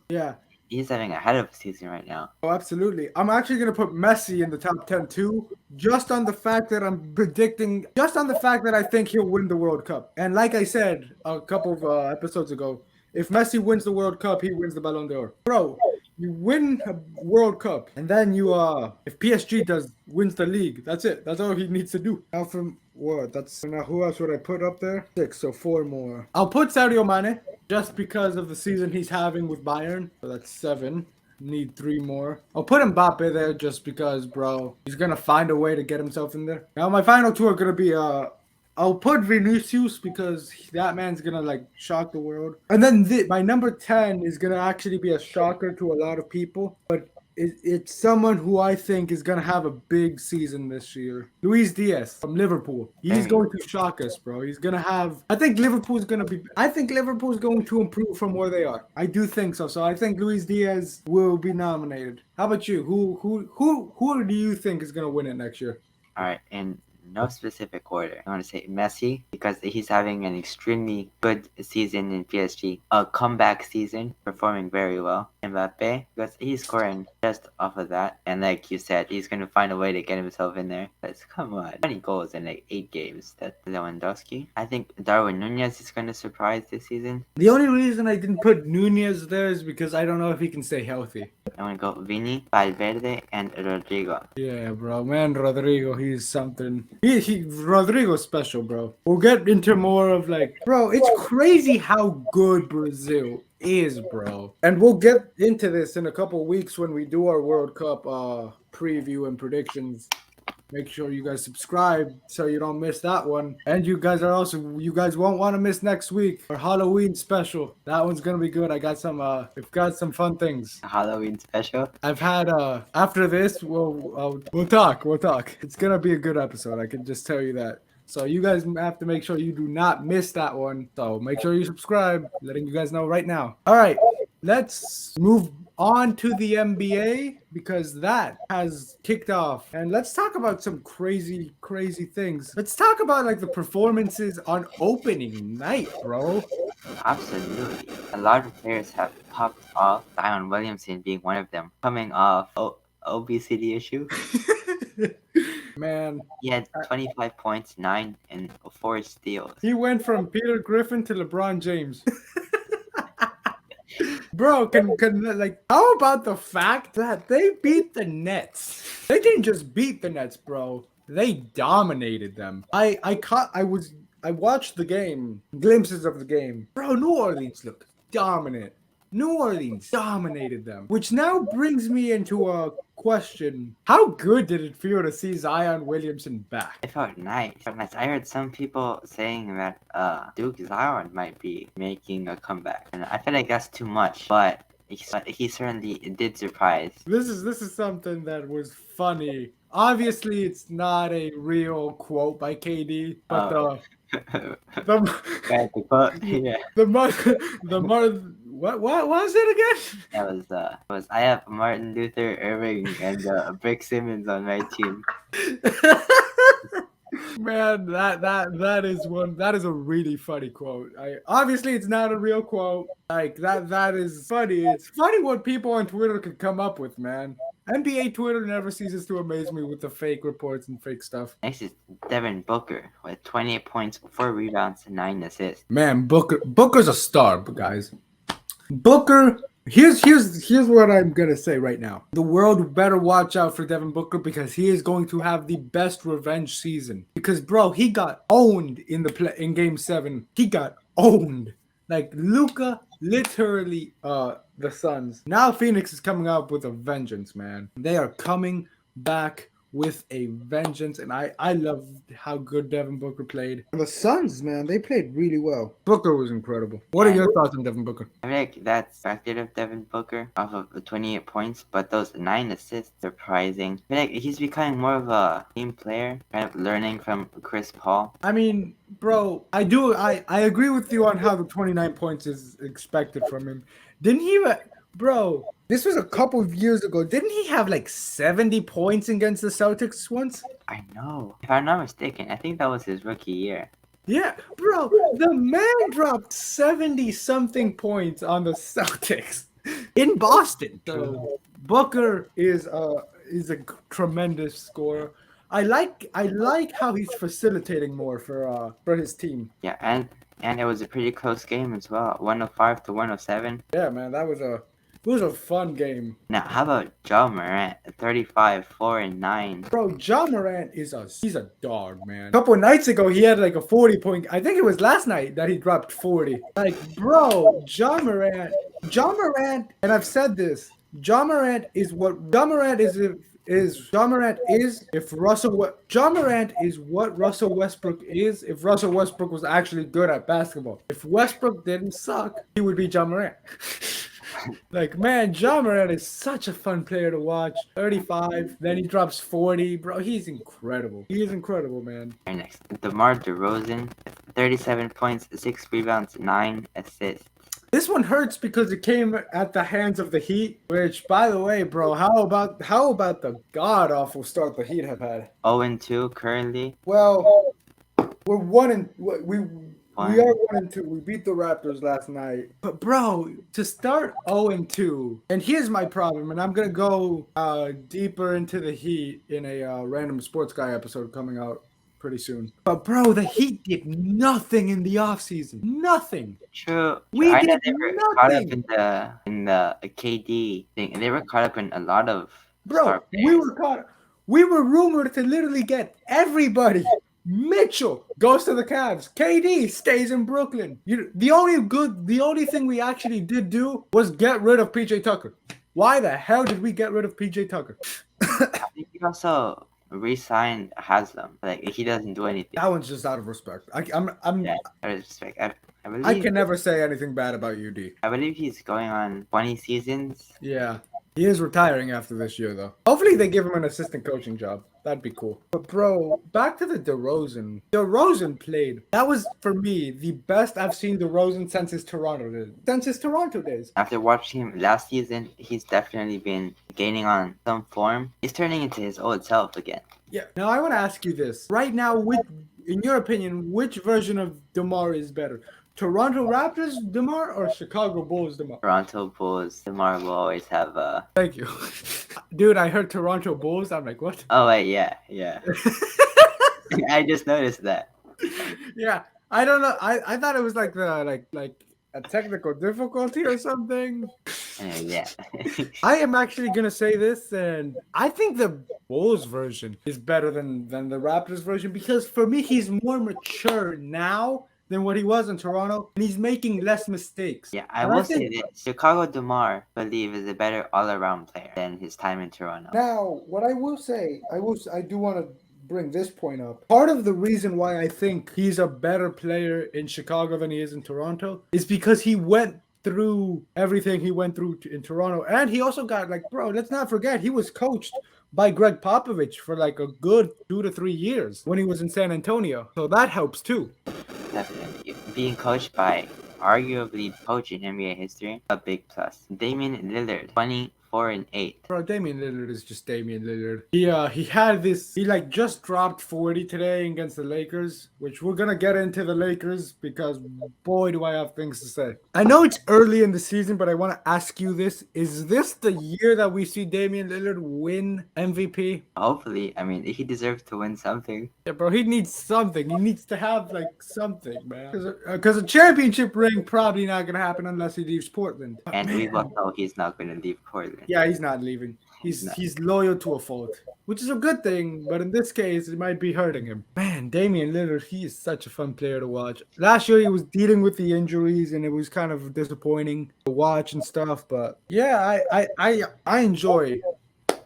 Speaker 1: Yeah.
Speaker 2: He's having a hell of a season right now.
Speaker 1: Oh, absolutely. I'm actually going to put Messi in the top 10 too, just on the fact that I think he'll win the World Cup. And like I said a couple of episodes ago, if Messi wins the World Cup, he wins the Ballon d'Or. Bro, you win a World Cup, and then if PSG wins the league, that's it. That's all he needs to do. Now who else would I put up there? 6, so 4 more. I'll put Sadio Mane just because of the season he's having with Bayern. So that's 7. Need 3 more. I'll put Mbappe there just because, bro, he's gonna find a way to get himself in there. Now my final 2 are gonna be I'll put Vinicius because that man's gonna like shock the world. And then my number 10 is gonna actually be a shocker to a lot of people, but it's someone who I think is gonna have a big season this year. Luis Diaz from Liverpool. He's going to shock us, bro. He's gonna have. I think Liverpool's going to improve from where they are. I do think so. So I think Luis Diaz will be nominated. How about you? Who do you think is gonna win it next year?
Speaker 2: All right, in no specific order. I want to say Messi because he's having an extremely good season in PSG, a comeback season, performing very well. Mbappe because he's scoring just off of that, and like you said, he's gonna find a way to get himself in there. But come on, 20 goals in like 8 games. That's Lewandowski. I think Darwin Nunez is gonna surprise this season.
Speaker 1: The only reason I didn't put Nunez there is because I don't know if he can stay healthy.
Speaker 2: I want to go Vini, Valverde, and Rodrigo.
Speaker 1: Yeah, bro, man, Rodrigo, he's something. Rodrigo's special, bro. We'll get into more of like, bro, it's crazy how good Brazil is, bro. And we'll get into this in a couple weeks when we do our World Cup preview and predictions. Make sure you guys subscribe so you don't miss that one. And you guys won't want to miss next week our Halloween special. That one's gonna be good. We've got some fun things.
Speaker 2: Halloween special.
Speaker 1: I've had after this we'll talk. It's gonna be a good episode. I can just tell you that. So you guys have to make sure you do not miss that one. So make sure you subscribe. Letting you guys know right now. All right, let's move on to the NBA because that has kicked off. And let's talk about some crazy things. Let's talk about like the performances on opening night, bro.
Speaker 2: Absolutely. A lot of players have popped off, Zion Williamson being one of them, coming off obesity issue.
Speaker 1: Man,
Speaker 2: he had 25 points, 9 and 4 steals.
Speaker 1: He went from Peter Griffin to LeBron James. Bro, can like how about the fact that they beat the Nets? They didn't just beat the Nets, bro. They dominated them. I watched the game, glimpses of the game. Bro, New Orleans looked dominant. New Orleans dominated them, which now brings me into a question. How good did it feel to see Zion Williamson back?
Speaker 2: It felt nice. I heard some people saying that Duke Zion might be making a comeback, and I feel like that's too much, but he certainly did surprise.
Speaker 1: This is something that was funny. Obviously, it's not a real quote by KD, but what was it again?
Speaker 2: That was I have Martin Luther Irving and Brick Simmons on my team.
Speaker 1: Man, that is a really funny quote. Obviously it's not a real quote. Like that is funny. It's funny what people on Twitter can come up with, man. NBA Twitter never ceases to amaze me with the fake reports and fake stuff.
Speaker 2: Next is Devin Booker with 28 points, 4 rebounds, and 9 assists.
Speaker 1: Man, Booker's a star, guys. Booker, here's what I'm gonna say right now. The world better watch out for Devin Booker because he is going to have the best revenge season. Because bro, he got owned in Game 7. He got owned. Like Luka, literally, the Suns. Now Phoenix is coming out with a vengeance, man. They are coming back with a vengeance, and I love how good Devin Booker played. And the Suns, man, they played really well. Booker was incredible. What are your thoughts on Devin Booker?
Speaker 2: I feel like that's expected of Devin Booker off of the 28 points, but those 9 assists, surprising. I feel like he's becoming more of a team player, kind of learning from Chris Paul.
Speaker 1: I mean, bro, I agree with you on how the 29 points is expected from him. Didn't he, bro? This was a couple of years ago. Didn't he have like 70 points against the Celtics once?
Speaker 2: I know. If I'm not mistaken, I think that was his rookie year.
Speaker 1: Yeah, bro, the man dropped 70-something points on the Celtics in Boston. So Booker is a tremendous scorer. I like how he's facilitating more for his team.
Speaker 2: Yeah, and it was a pretty close game as well, 105 to 107.
Speaker 1: Yeah, man, it was a fun game.
Speaker 2: Now, how about Ja Morant? 35, 4, and 9.
Speaker 1: Bro, Ja Morant he's a dog, man. A couple of nights ago, he had like a 40-point. I think it was last night that he dropped 40. Like, bro, Ja Morant, and I've said this. Ja Morant is what Russell Westbrook is if Russell Westbrook was actually good at basketball. If Westbrook didn't suck, he would be Ja Morant. Like, man, Ja Morant is such a fun player to watch. 35, then he drops 40. Bro, he's incredible. He is incredible, man.
Speaker 2: Right next, DeMar DeRozan, 37 points, 6 rebounds, 9 assists.
Speaker 1: This one hurts because it came at the hands of the Heat, which, by the way, bro, how about the god awful start the Heat have had?
Speaker 2: 0-2 currently.
Speaker 1: Well, we're we
Speaker 2: One.
Speaker 1: are 1-2. We beat the Raptors last night. But bro, to start 0-2, and here's my problem, and I'm gonna go deeper into the Heat in a random sports guy episode coming out pretty soon. But bro, the Heat did nothing in the offseason. Nothing.
Speaker 2: True.
Speaker 1: We
Speaker 2: I know
Speaker 1: did
Speaker 2: they were caught up
Speaker 1: nothing.
Speaker 2: in the KD thing. They were caught up in a lot of star
Speaker 1: Bro,
Speaker 2: players.
Speaker 1: we were rumored to literally get everybody. Mitchell goes to the Cavs. KD stays in Brooklyn. The only thing we actually did do was get rid of PJ Tucker. Why the hell did we get rid of PJ Tucker?
Speaker 2: I think he also re-signed Haslam. Like he doesn't do anything.
Speaker 1: That one's just out of respect. I'm
Speaker 2: Yeah, out of respect. I
Speaker 1: I
Speaker 2: believe
Speaker 1: can never say anything bad about UD.
Speaker 2: I believe he's going on 20 seasons.
Speaker 1: Yeah. He is retiring after this year, though. Hopefully they give him an assistant coaching job. That'd be cool. But, bro, back to the DeRozan. DeRozan played. That was, for me, the best I've seen DeRozan since his Toronto days.
Speaker 2: After watching him last season, he's definitely been gaining on some form. He's turning into his old self again.
Speaker 1: Yeah. Now, I want to ask you this. Right now, in your opinion, which version of DeMar is better? Toronto Raptors DeMar or Chicago Bulls DeMar?
Speaker 2: Toronto Bulls, DeMar will always have a...
Speaker 1: Thank you. Dude, I heard Toronto Bulls. I'm like, what?
Speaker 2: Oh, wait, yeah. I just noticed that.
Speaker 1: Yeah, I don't know. I thought it was like a technical difficulty or something.
Speaker 2: Yeah.
Speaker 1: I am actually gonna say this, and I think the Bulls version is better than the Raptors version because for me he's more mature now than what he was in Toronto, and he's making less mistakes.
Speaker 2: Yeah, I will say this. Chicago DeMar, I believe, is a better all-around player than his time in Toronto.
Speaker 1: Now, what I will say, I do want to bring this point up. Part of the reason why I think he's a better player in Chicago than he is in Toronto is because he went through everything he went through in Toronto. And he also got, like, bro, let's not forget, he was coached by Greg Popovich for like a good 2 to 3 years when he was in San Antonio. So that helps too.
Speaker 2: Definitely. Being coached by arguably coach in NBA history, a big plus. Damian Lillard, 24-8.
Speaker 1: Bro, Damian Lillard is just Damian Lillard. He like just dropped 40 today against the Lakers, which we're gonna get into the Lakers because boy do I have things to say. I know it's early in the season, but I want to ask you this. Is this the year that we see Damian Lillard win MVP?
Speaker 2: Hopefully, I mean, he deserves to win something.
Speaker 1: Yeah, bro, he needs something. He needs to have like something, man. Because a championship ring probably not gonna happen unless he leaves Portland.
Speaker 2: And we both know he's not going to leave Portland.
Speaker 1: Yeah, he's not leaving. He's loyal to a fault, which is a good thing, but in this case, it might be hurting him. Man, Damian Lillard, he is such a fun player to watch. Last year, he was dealing with the injuries, and it was kind of disappointing to watch and stuff. But yeah, I enjoy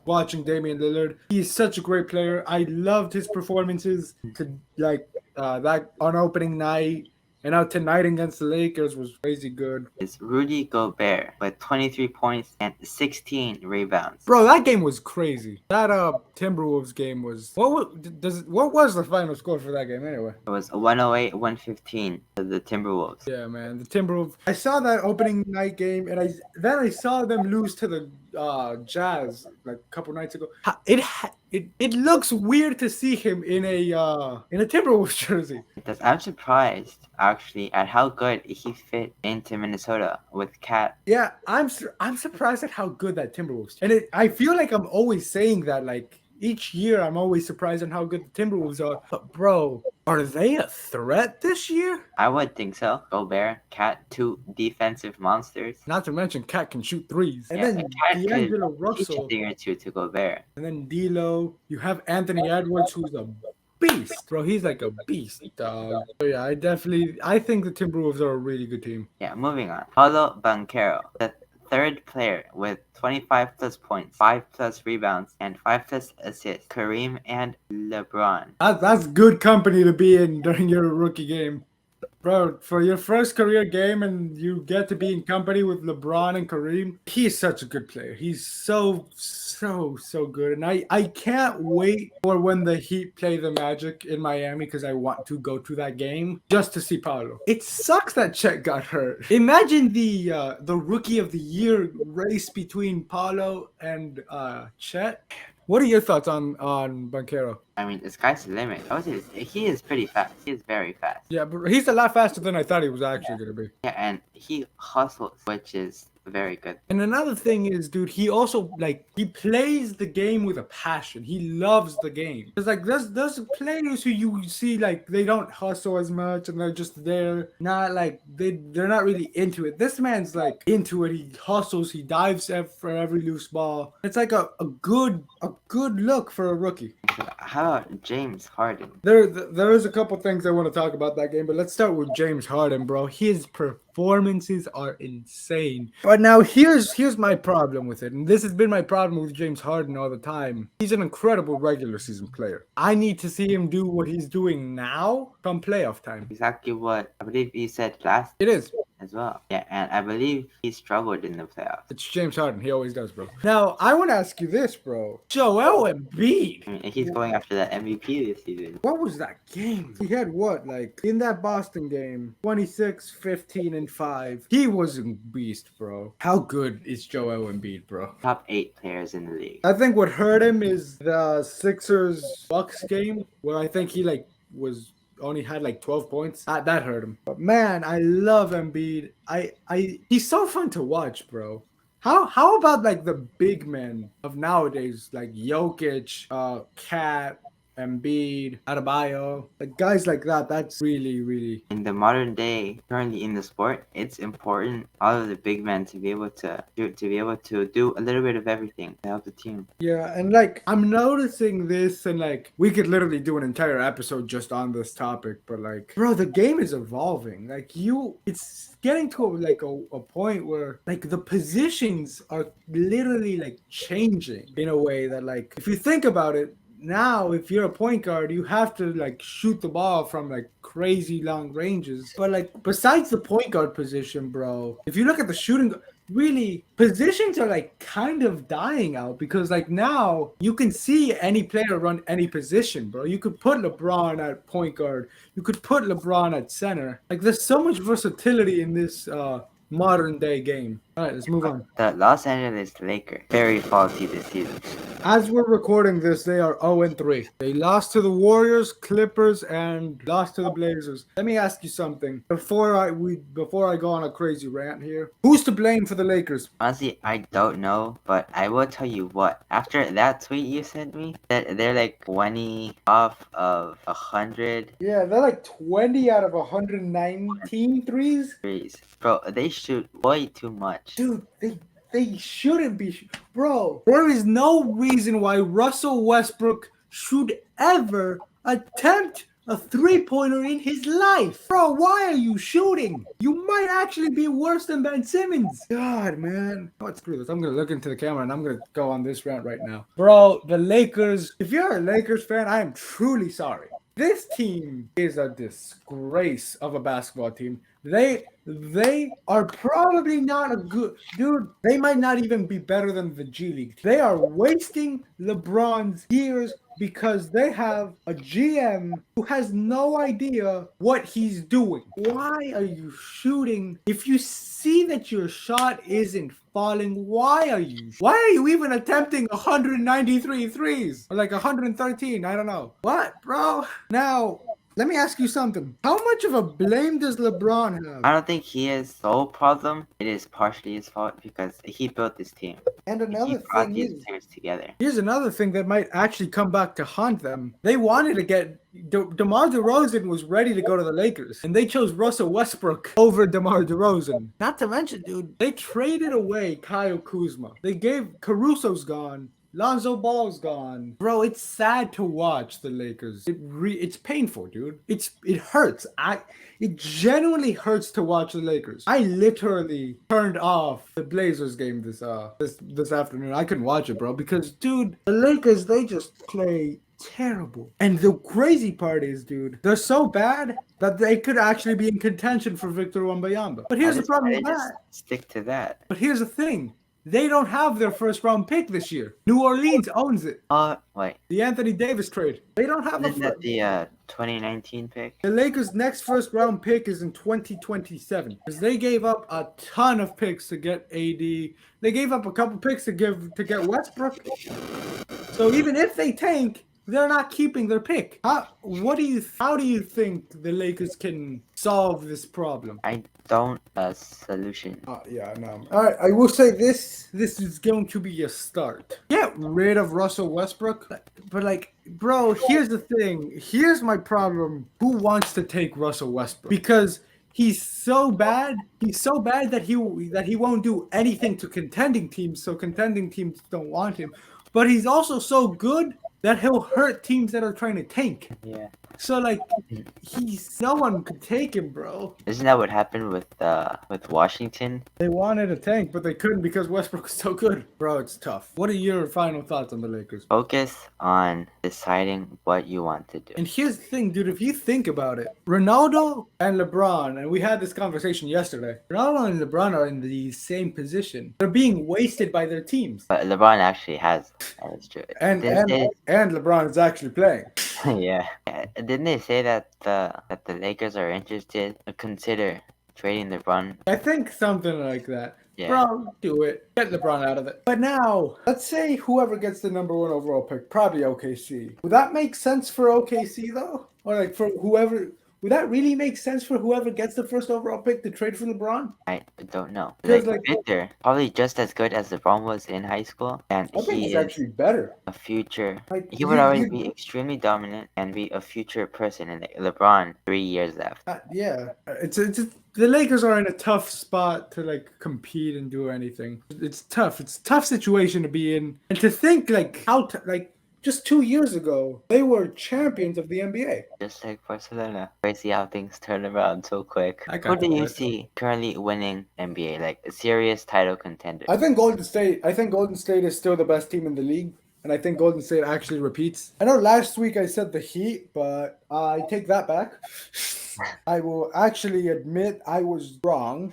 Speaker 1: watching Damian Lillard. He's such a great player. I loved his performances to that on opening night. And now tonight against the Lakers was crazy good.
Speaker 2: It's Rudy Gobert with 23 points and 16 rebounds.
Speaker 1: Bro, that game was crazy. That Timberwolves game was... What was the final score for that game anyway?
Speaker 2: It was 108-115 to the Timberwolves.
Speaker 1: Yeah, man. The Timberwolves. I saw that opening night game, and I saw them lose to the Jazz like a couple nights ago. It looks weird to see him in a Timberwolves jersey.
Speaker 2: I'm surprised actually at how good he fit into Minnesota with Cat.
Speaker 1: Yeah, I'm surprised at how good that Timberwolves. And I feel like I'm always saying that, like each year I'm always surprised on how good the Timberwolves are. But bro, are they a threat this year?
Speaker 2: I would think so. Gobert, Cat, two defensive monsters.
Speaker 1: Not to mention Cat can shoot threes. And
Speaker 2: Yeah,
Speaker 1: then
Speaker 2: Cat
Speaker 1: D'Angelo
Speaker 2: could
Speaker 1: Russell.
Speaker 2: teach a thing or two to Gobert.
Speaker 1: And then D'Lo. You have Anthony Edwards, who's a beast. Bro, he's like a beast, dog. So yeah, I think the Timberwolves are a really good team.
Speaker 2: Yeah, moving on. Paulo Banchero, the third player with 25 plus points, 5 plus rebounds, and 5 plus assists. Kareem and LeBron.
Speaker 1: That's good company to be in during your rookie game. Bro, for your first career game and you get to be in company with LeBron and Kareem, he's such a good player. He's so good. And I can't wait for when the Heat play the Magic in Miami because I want to go to that game just to see Paolo. It sucks that Chet got hurt. Imagine the rookie of the year race between Paolo and Chet. What are your thoughts on Banchero?
Speaker 2: I mean, the sky's the limit. He is pretty fast. He is very fast.
Speaker 1: Yeah, but he's a lot faster than I thought he was actually going to be.
Speaker 2: Yeah, and he hustles, which is very good.
Speaker 1: And another thing is, dude, he also he plays the game with a passion. He loves the game. It's like there's players who you see like they don't hustle as much and they're just there, not like they're not really into it. This man's like into it. He hustles. He dives for every loose ball. It's like a good look for a rookie.
Speaker 2: How about James Harden?
Speaker 1: There is a couple things I want to talk about that game, but let's start with James Harden, bro. His performances are insane. But now here's my problem with it, and this has been my problem with James Harden all the time. He's an incredible regular season player. I need to see him do what he's doing now come playoff time.
Speaker 2: Exactly what I believe you said last.
Speaker 1: It is.
Speaker 2: As well. Yeah, and I believe he struggled in the playoffs.
Speaker 1: It's James Harden. He always does, bro. Now, I want to ask you this, bro. Joel Embiid.
Speaker 2: I mean, he's going after that MVP this season.
Speaker 1: What was that game? He had what? Like, in that Boston game, 26, 15, and 5. He was a beast, bro. How good is Joel Embiid, bro?
Speaker 2: Top 8 players in the league.
Speaker 1: I think what hurt him is the Sixers-Bucks game, where I think he, only had like 12 points. That hurt him. But man, I love Embiid. He's so fun to watch, bro. How about like the big men of nowadays, like Jokic, Cat, Embiid, Adebayo, like guys like that? That's really
Speaker 2: in the modern day, currently in the sport, it's important all of the big men to be able to do a little bit of everything to help the team.
Speaker 1: Yeah, and like I'm noticing this, and like we could literally do an entire episode just on this topic, but like, bro, the game is evolving. Like it's getting to a point where like the positions are literally like changing in a way that like if you think about it. Now, if you're a point guard, you have to like shoot the ball from like crazy long ranges. But like besides the point guard position, bro, if you look at the shooting, really positions are like kind of dying out because like now you can see any player run any position, bro. You could put LeBron at point guard. You could put LeBron at center. Like there's so much versatility in this modern day game. All right, let's move on.
Speaker 2: The Los Angeles Lakers, very faulty this season.
Speaker 1: As we're recording this, they are 0-3. They lost to the Warriors, Clippers, and lost to the Blazers. Let me ask you something before I go on a crazy rant here. Who's to blame for the Lakers?
Speaker 2: Honestly, I don't know, but I will tell you what. After that tweet you sent me, that they're like 20 off of 100.
Speaker 1: Yeah, they're like 20 out of 119 threes.
Speaker 2: Bro, they shoot way too much.
Speaker 1: Dude, they shouldn't be. Bro, there is no reason why Russell Westbrook should ever attempt a three-pointer in his life. Bro, why are you shooting? You might actually be worse than Ben Simmons. God, man. Oh, screw this. I'm going to look into the camera and I'm going to go on this rant right now. Bro, the Lakers, if you're a Lakers fan, I am truly sorry. This team is a disgrace of a basketball team. They are probably not a good dude. They might not even be better than the G League. They are wasting LeBron's years because they have a GM who has no idea what he's doing. Why are you shooting? If you see that your shot isn't falling, why are you even attempting 193 threes? Or like 113, I don't know. What, bro? Now, let me ask you something. How much of a blame does LeBron have?
Speaker 2: I don't think he is the sole problem. It is partially his fault because he built this team.
Speaker 1: And another
Speaker 2: brought
Speaker 1: thing
Speaker 2: these
Speaker 1: is,
Speaker 2: players together.
Speaker 1: Here's another thing that might actually come back to haunt them. They wanted to get DeMar DeRozan was ready to go to the Lakers, and they chose Russell Westbrook over DeMar DeRozan. Not to mention, dude, they traded away Kyle Kuzma. They gave Caruso's gone. Lonzo Ball's gone. Bro, it's sad to watch the Lakers. It's painful, dude. It hurts. It genuinely hurts to watch the Lakers. I literally turned off the Blazers game this afternoon. I couldn't watch it, bro, because dude, the Lakers, they just play terrible. And the crazy part is, dude, they're so bad that they could actually be in contention for Victor Wembanyama. But here's the problem
Speaker 2: Why
Speaker 1: with
Speaker 2: they just
Speaker 1: that.
Speaker 2: stick to that?
Speaker 1: But here's the thing. They don't have their first round pick this year. New Orleans owns it.
Speaker 2: Wait.
Speaker 1: The Anthony Davis trade. They don't have
Speaker 2: Isn't that the 2019 pick?
Speaker 1: The Lakers' next first round pick is in 2027 because they gave up a ton of picks to get AD. They gave up a couple picks to get Westbrook. So even if they tank, they're not keeping their pick. How do you think the Lakers can solve this problem?
Speaker 2: I don't solution.
Speaker 1: Yeah, no. All right, I will say this is going to be a start. Get rid of Russell Westbrook. But like, bro, here's the thing. Here's my problem. Who wants to take Russell Westbrook? Because he's so bad. He's so bad that he won't do anything to contending teams, so contending teams don't want him. But he's also so good that he'll hurt teams that are trying to tank.
Speaker 2: Yeah.
Speaker 1: So like, no one could take him, bro.
Speaker 2: Isn't that what happened with Washington?
Speaker 1: They wanted a tank, but they couldn't because Westbrook was so good. Bro, it's tough. What are your final thoughts on the Lakers?
Speaker 2: Focus on deciding what you want to do.
Speaker 1: And here's the thing, dude. If you think about it, Ronaldo and LeBron, and we had this conversation yesterday. Ronaldo and LeBron are in the same position. They're being wasted by their teams.
Speaker 2: But LeBron actually has. That's true.
Speaker 1: And LeBron is actually playing.
Speaker 2: Yeah. Didn't they say that the Lakers are interested to consider trading LeBron?
Speaker 1: I think something like that.
Speaker 2: Yeah.
Speaker 1: Bro, do it. Get LeBron out of it. But now, let's say whoever gets the number 1 overall pick, probably OKC. Would that make sense for OKC though? Or like for whoever? Would that really make sense for whoever gets the first overall pick to trade for LeBron?
Speaker 2: I don't know.
Speaker 1: Because,
Speaker 2: Like Victor, probably just as good as LeBron was in high school, and
Speaker 1: I think
Speaker 2: he
Speaker 1: he's
Speaker 2: is
Speaker 1: actually better.
Speaker 2: a future.
Speaker 1: Like,
Speaker 2: He would always be extremely dominant and be a future person. And LeBron, 3 years left.
Speaker 1: Yeah, it's the Lakers are in a tough spot to like compete and do anything. It's tough. It's a tough situation to be in, and to think like how just 2 years ago they were champions of the NBA.
Speaker 2: Just like Barcelona. Crazy how things turn around so quick. Who do you see currently winning NBA, like a serious title contender?
Speaker 1: I think Golden State is still the best team in the league. And I think Golden State actually repeats. I know last week I said the Heat, but I take that back. I will actually admit I was wrong.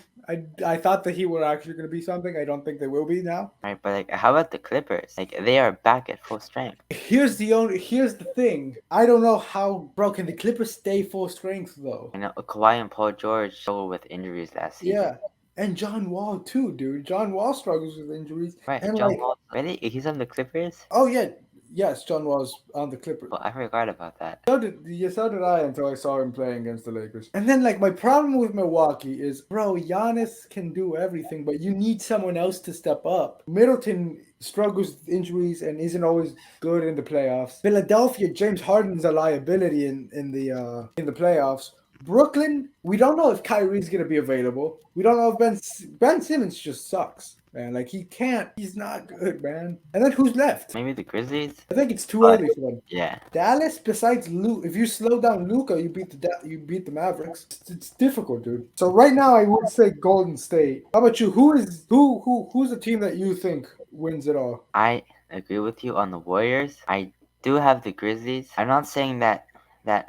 Speaker 1: I thought the Heat were actually going to be something. I don't think they will be now.
Speaker 2: Right, but like, how about the Clippers? Like, they are back at full strength.
Speaker 1: Here's the thing. I don't know how, bro, can the Clippers stay full strength though?
Speaker 2: You know, Kawhi and Paul George struggled with injuries last season.
Speaker 1: Yeah. And John Wall too, dude. John Wall struggles with injuries.
Speaker 2: Right,
Speaker 1: and
Speaker 2: John Wall. Really? He's on the Clippers?
Speaker 1: Oh yeah. Yes, John Wall's on the Clippers.
Speaker 2: Well, I forgot about that.
Speaker 1: So did I until I saw him playing against the Lakers. And then, like, my problem with Milwaukee is, bro, Giannis can do everything, but you need someone else to step up. Middleton struggles with injuries and isn't always good in the playoffs. Philadelphia, James Harden's a liability in the playoffs. Brooklyn, we don't know if Kyrie's going to be available. We don't know if Ben Simmons just sucks. Man, like he's not good, man. And then who's left?
Speaker 2: Maybe the Grizzlies?
Speaker 1: I think it's too early for them.
Speaker 2: Yeah.
Speaker 1: Dallas, besides Luke, if you slow down Luka, you beat the Mavericks. It's difficult, dude. So right now, I would say Golden State. How about you? Who's the team that you think wins it all?
Speaker 2: I agree with you on the Warriors. I do have the Grizzlies. I'm not saying that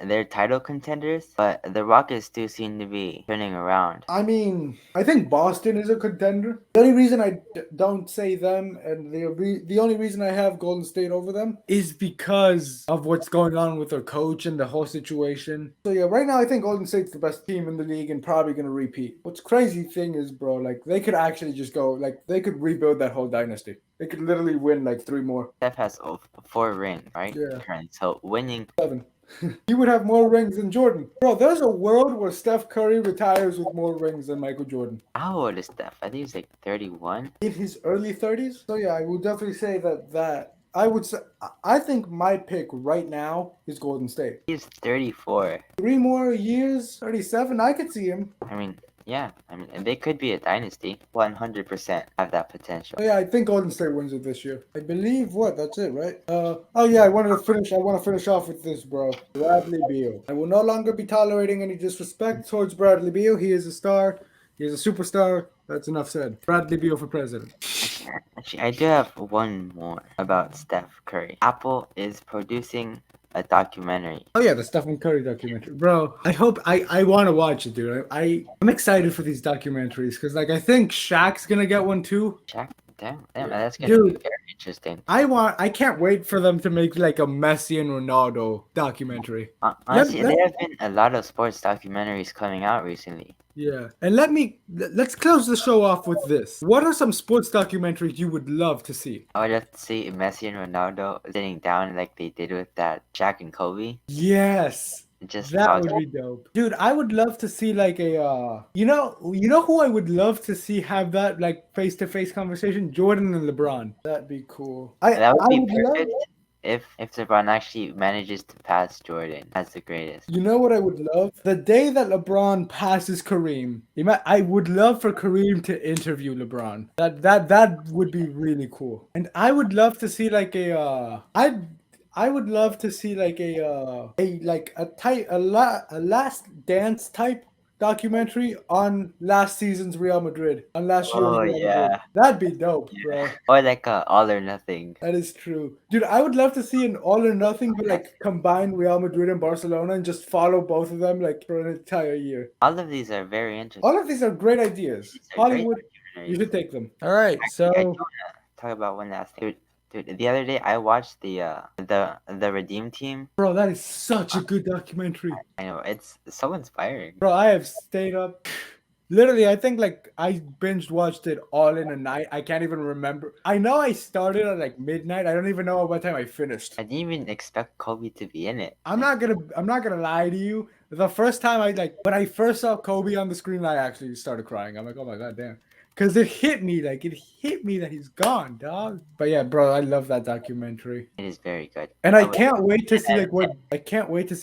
Speaker 2: they're title contenders, but the Rockets do seem to be turning around.
Speaker 1: I mean, I think Boston is a contender. The only reason I don't say them, and the only reason I have Golden State over them, is because of what's going on with their coach and the whole situation. So yeah, right now I think Golden State's the best team in the league and probably going to repeat. What's crazy thing is, bro, like they could actually just go, like they could rebuild that whole dynasty. They could literally win like 3 more.
Speaker 2: Steph has 4 rings, right?
Speaker 1: Yeah.
Speaker 2: Currently. So winning
Speaker 1: 7. He would have more rings than Jordan. Bro, there's a world where Steph Curry retires with more rings than Michael Jordan.
Speaker 2: How old is Steph? I think he's like 31.
Speaker 1: In his early 30s? So yeah, I would definitely say that I would say I think my pick right now is Golden State.
Speaker 2: He's 34.
Speaker 1: 3 more years, 37, I could see him.
Speaker 2: I mean, yeah. I mean, and they could be a dynasty. 100% have that potential.
Speaker 1: Oh, yeah, I think Golden State wins it this year. I believe that's it, right? Oh yeah, I want to finish off with this, bro. Bradley Beal. I will no longer be tolerating any disrespect towards Bradley Beal. He is a star. He is a superstar. That's enough said. Bradley Beal for president.
Speaker 2: Actually, I do have one more about Steph Curry. Apple is producing a documentary.
Speaker 1: Oh yeah, the Stephen Curry documentary, bro. I want to watch it, dude. I'm excited for these documentaries because like I think Shaq's gonna get one too.
Speaker 2: Check. Damn,
Speaker 1: Yeah.
Speaker 2: that's gonna be
Speaker 1: Dude,
Speaker 2: very interesting.
Speaker 1: I can't wait for them to make like a Messi and Ronaldo documentary.
Speaker 2: Honestly, there have been a lot of sports documentaries coming out recently.
Speaker 1: Yeah, and let's close the show off with this. What are some sports documentaries you would love to see?
Speaker 2: I would have to see Messi and Ronaldo sitting down like they did with that Shaq and Kobe.
Speaker 1: Yes,
Speaker 2: Just
Speaker 1: that
Speaker 2: talk.
Speaker 1: would be dope, dude. I would love to see like a you know who I would love to see have that like face to face conversation? Jordan and LeBron. That'd be cool.
Speaker 2: That would
Speaker 1: I
Speaker 2: be
Speaker 1: would love.
Speaker 2: perfect if LeBron actually manages to pass Jordan as the greatest.
Speaker 1: You know what I would love? The day that LeBron passes Kareem, I would love for Kareem to interview LeBron. That would be really cool. And I would love to see like I would love to see like a last dance type documentary on last season's Real Madrid, on last year's
Speaker 2: Oh
Speaker 1: Real Madrid.
Speaker 2: yeah.
Speaker 1: That'd be dope, bro.
Speaker 2: Or like a All or Nothing.
Speaker 1: That is true. Dude, I would love to see an all or nothing, but like combine Real Madrid and Barcelona and just follow both of them like for an entire year.
Speaker 2: All of these are very interesting.
Speaker 1: All of these are great ideas.
Speaker 2: These are great
Speaker 1: Hollywood, you
Speaker 2: documentaries.
Speaker 1: should take them. All right,
Speaker 2: Actually, I do
Speaker 1: so
Speaker 2: wanna talk about one last thing. Dude, the other day I watched the Redeem Team.
Speaker 1: bro, that is such a good documentary.
Speaker 2: I know, it's so inspiring.
Speaker 1: Bro, I have stayed up. Literally, I think like I binge watched it all in a night. I can't even remember. I know I started at like midnight. I don't even know what time I finished.
Speaker 2: I didn't even expect Kobe to be in it.
Speaker 1: I'm not gonna lie to you. The first time when I first saw Kobe on the screen, I actually started crying. I'm like, oh my god, damn. Cause it hit me that he's gone, dog. But yeah, bro, I love that documentary.
Speaker 2: It is very good.
Speaker 1: And I can't wait to see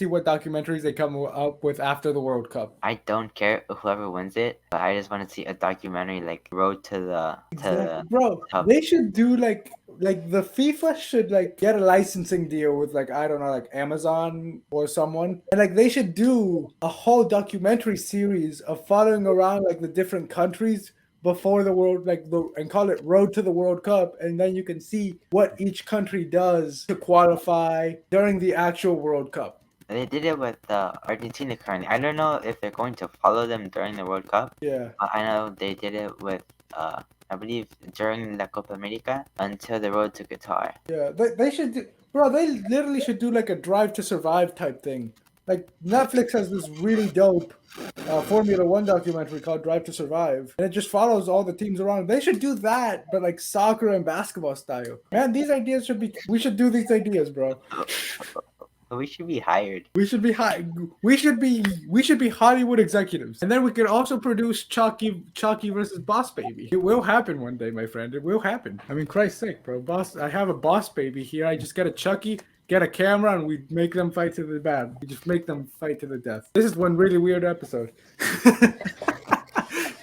Speaker 1: what documentaries they come up with after the World Cup.
Speaker 2: I don't care whoever wins it, but I just want to see a documentary like Road to the
Speaker 1: Bro,
Speaker 2: Cup.
Speaker 1: they should do like the FIFA should like get a licensing deal with like I don't know like Amazon or someone, and like they should do a whole documentary series of following around like the different countries before the world and call it Road to the World Cup, and then you can see what each country does to qualify during the actual World Cup.
Speaker 2: They did it with Argentina currently. I don't know if they're going to follow them during the World Cup.
Speaker 1: Yeah.
Speaker 2: I know they did it with I believe during La Copa America until the road to Qatar.
Speaker 1: Yeah, they should do, bro. They literally should do like a Drive to Survive type thing. Like Netflix has this really dope Formula One documentary called Drive to Survive, and it just follows all the teams around. They should do that, but like soccer and basketball style. Man, these ideas should be. We should do these ideas, bro.
Speaker 2: We should be hired.
Speaker 1: We should be high. We should be Hollywood executives, and then we could also produce Chucky versus Boss Baby. It will happen one day, my friend. It will happen. I mean, Christ's sake, bro. I have a Boss Baby here. I just get a Chucky, get a camera, and we make them fight to the death. We just make them fight to the death. This is one really weird episode.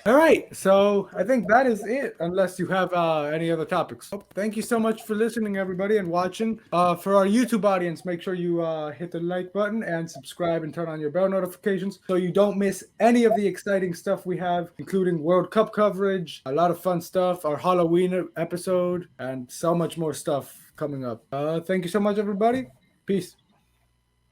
Speaker 1: All right, so I think that is it, unless you have any other topics. Thank you so much for listening, everybody, and watching. For our YouTube audience, make sure you hit the like button and subscribe and turn on your bell notifications so you don't miss any of the exciting stuff we have, including World Cup coverage, a lot of fun stuff, our Halloween episode, and so much more stuff coming up. Thank you so much, everybody. Peace.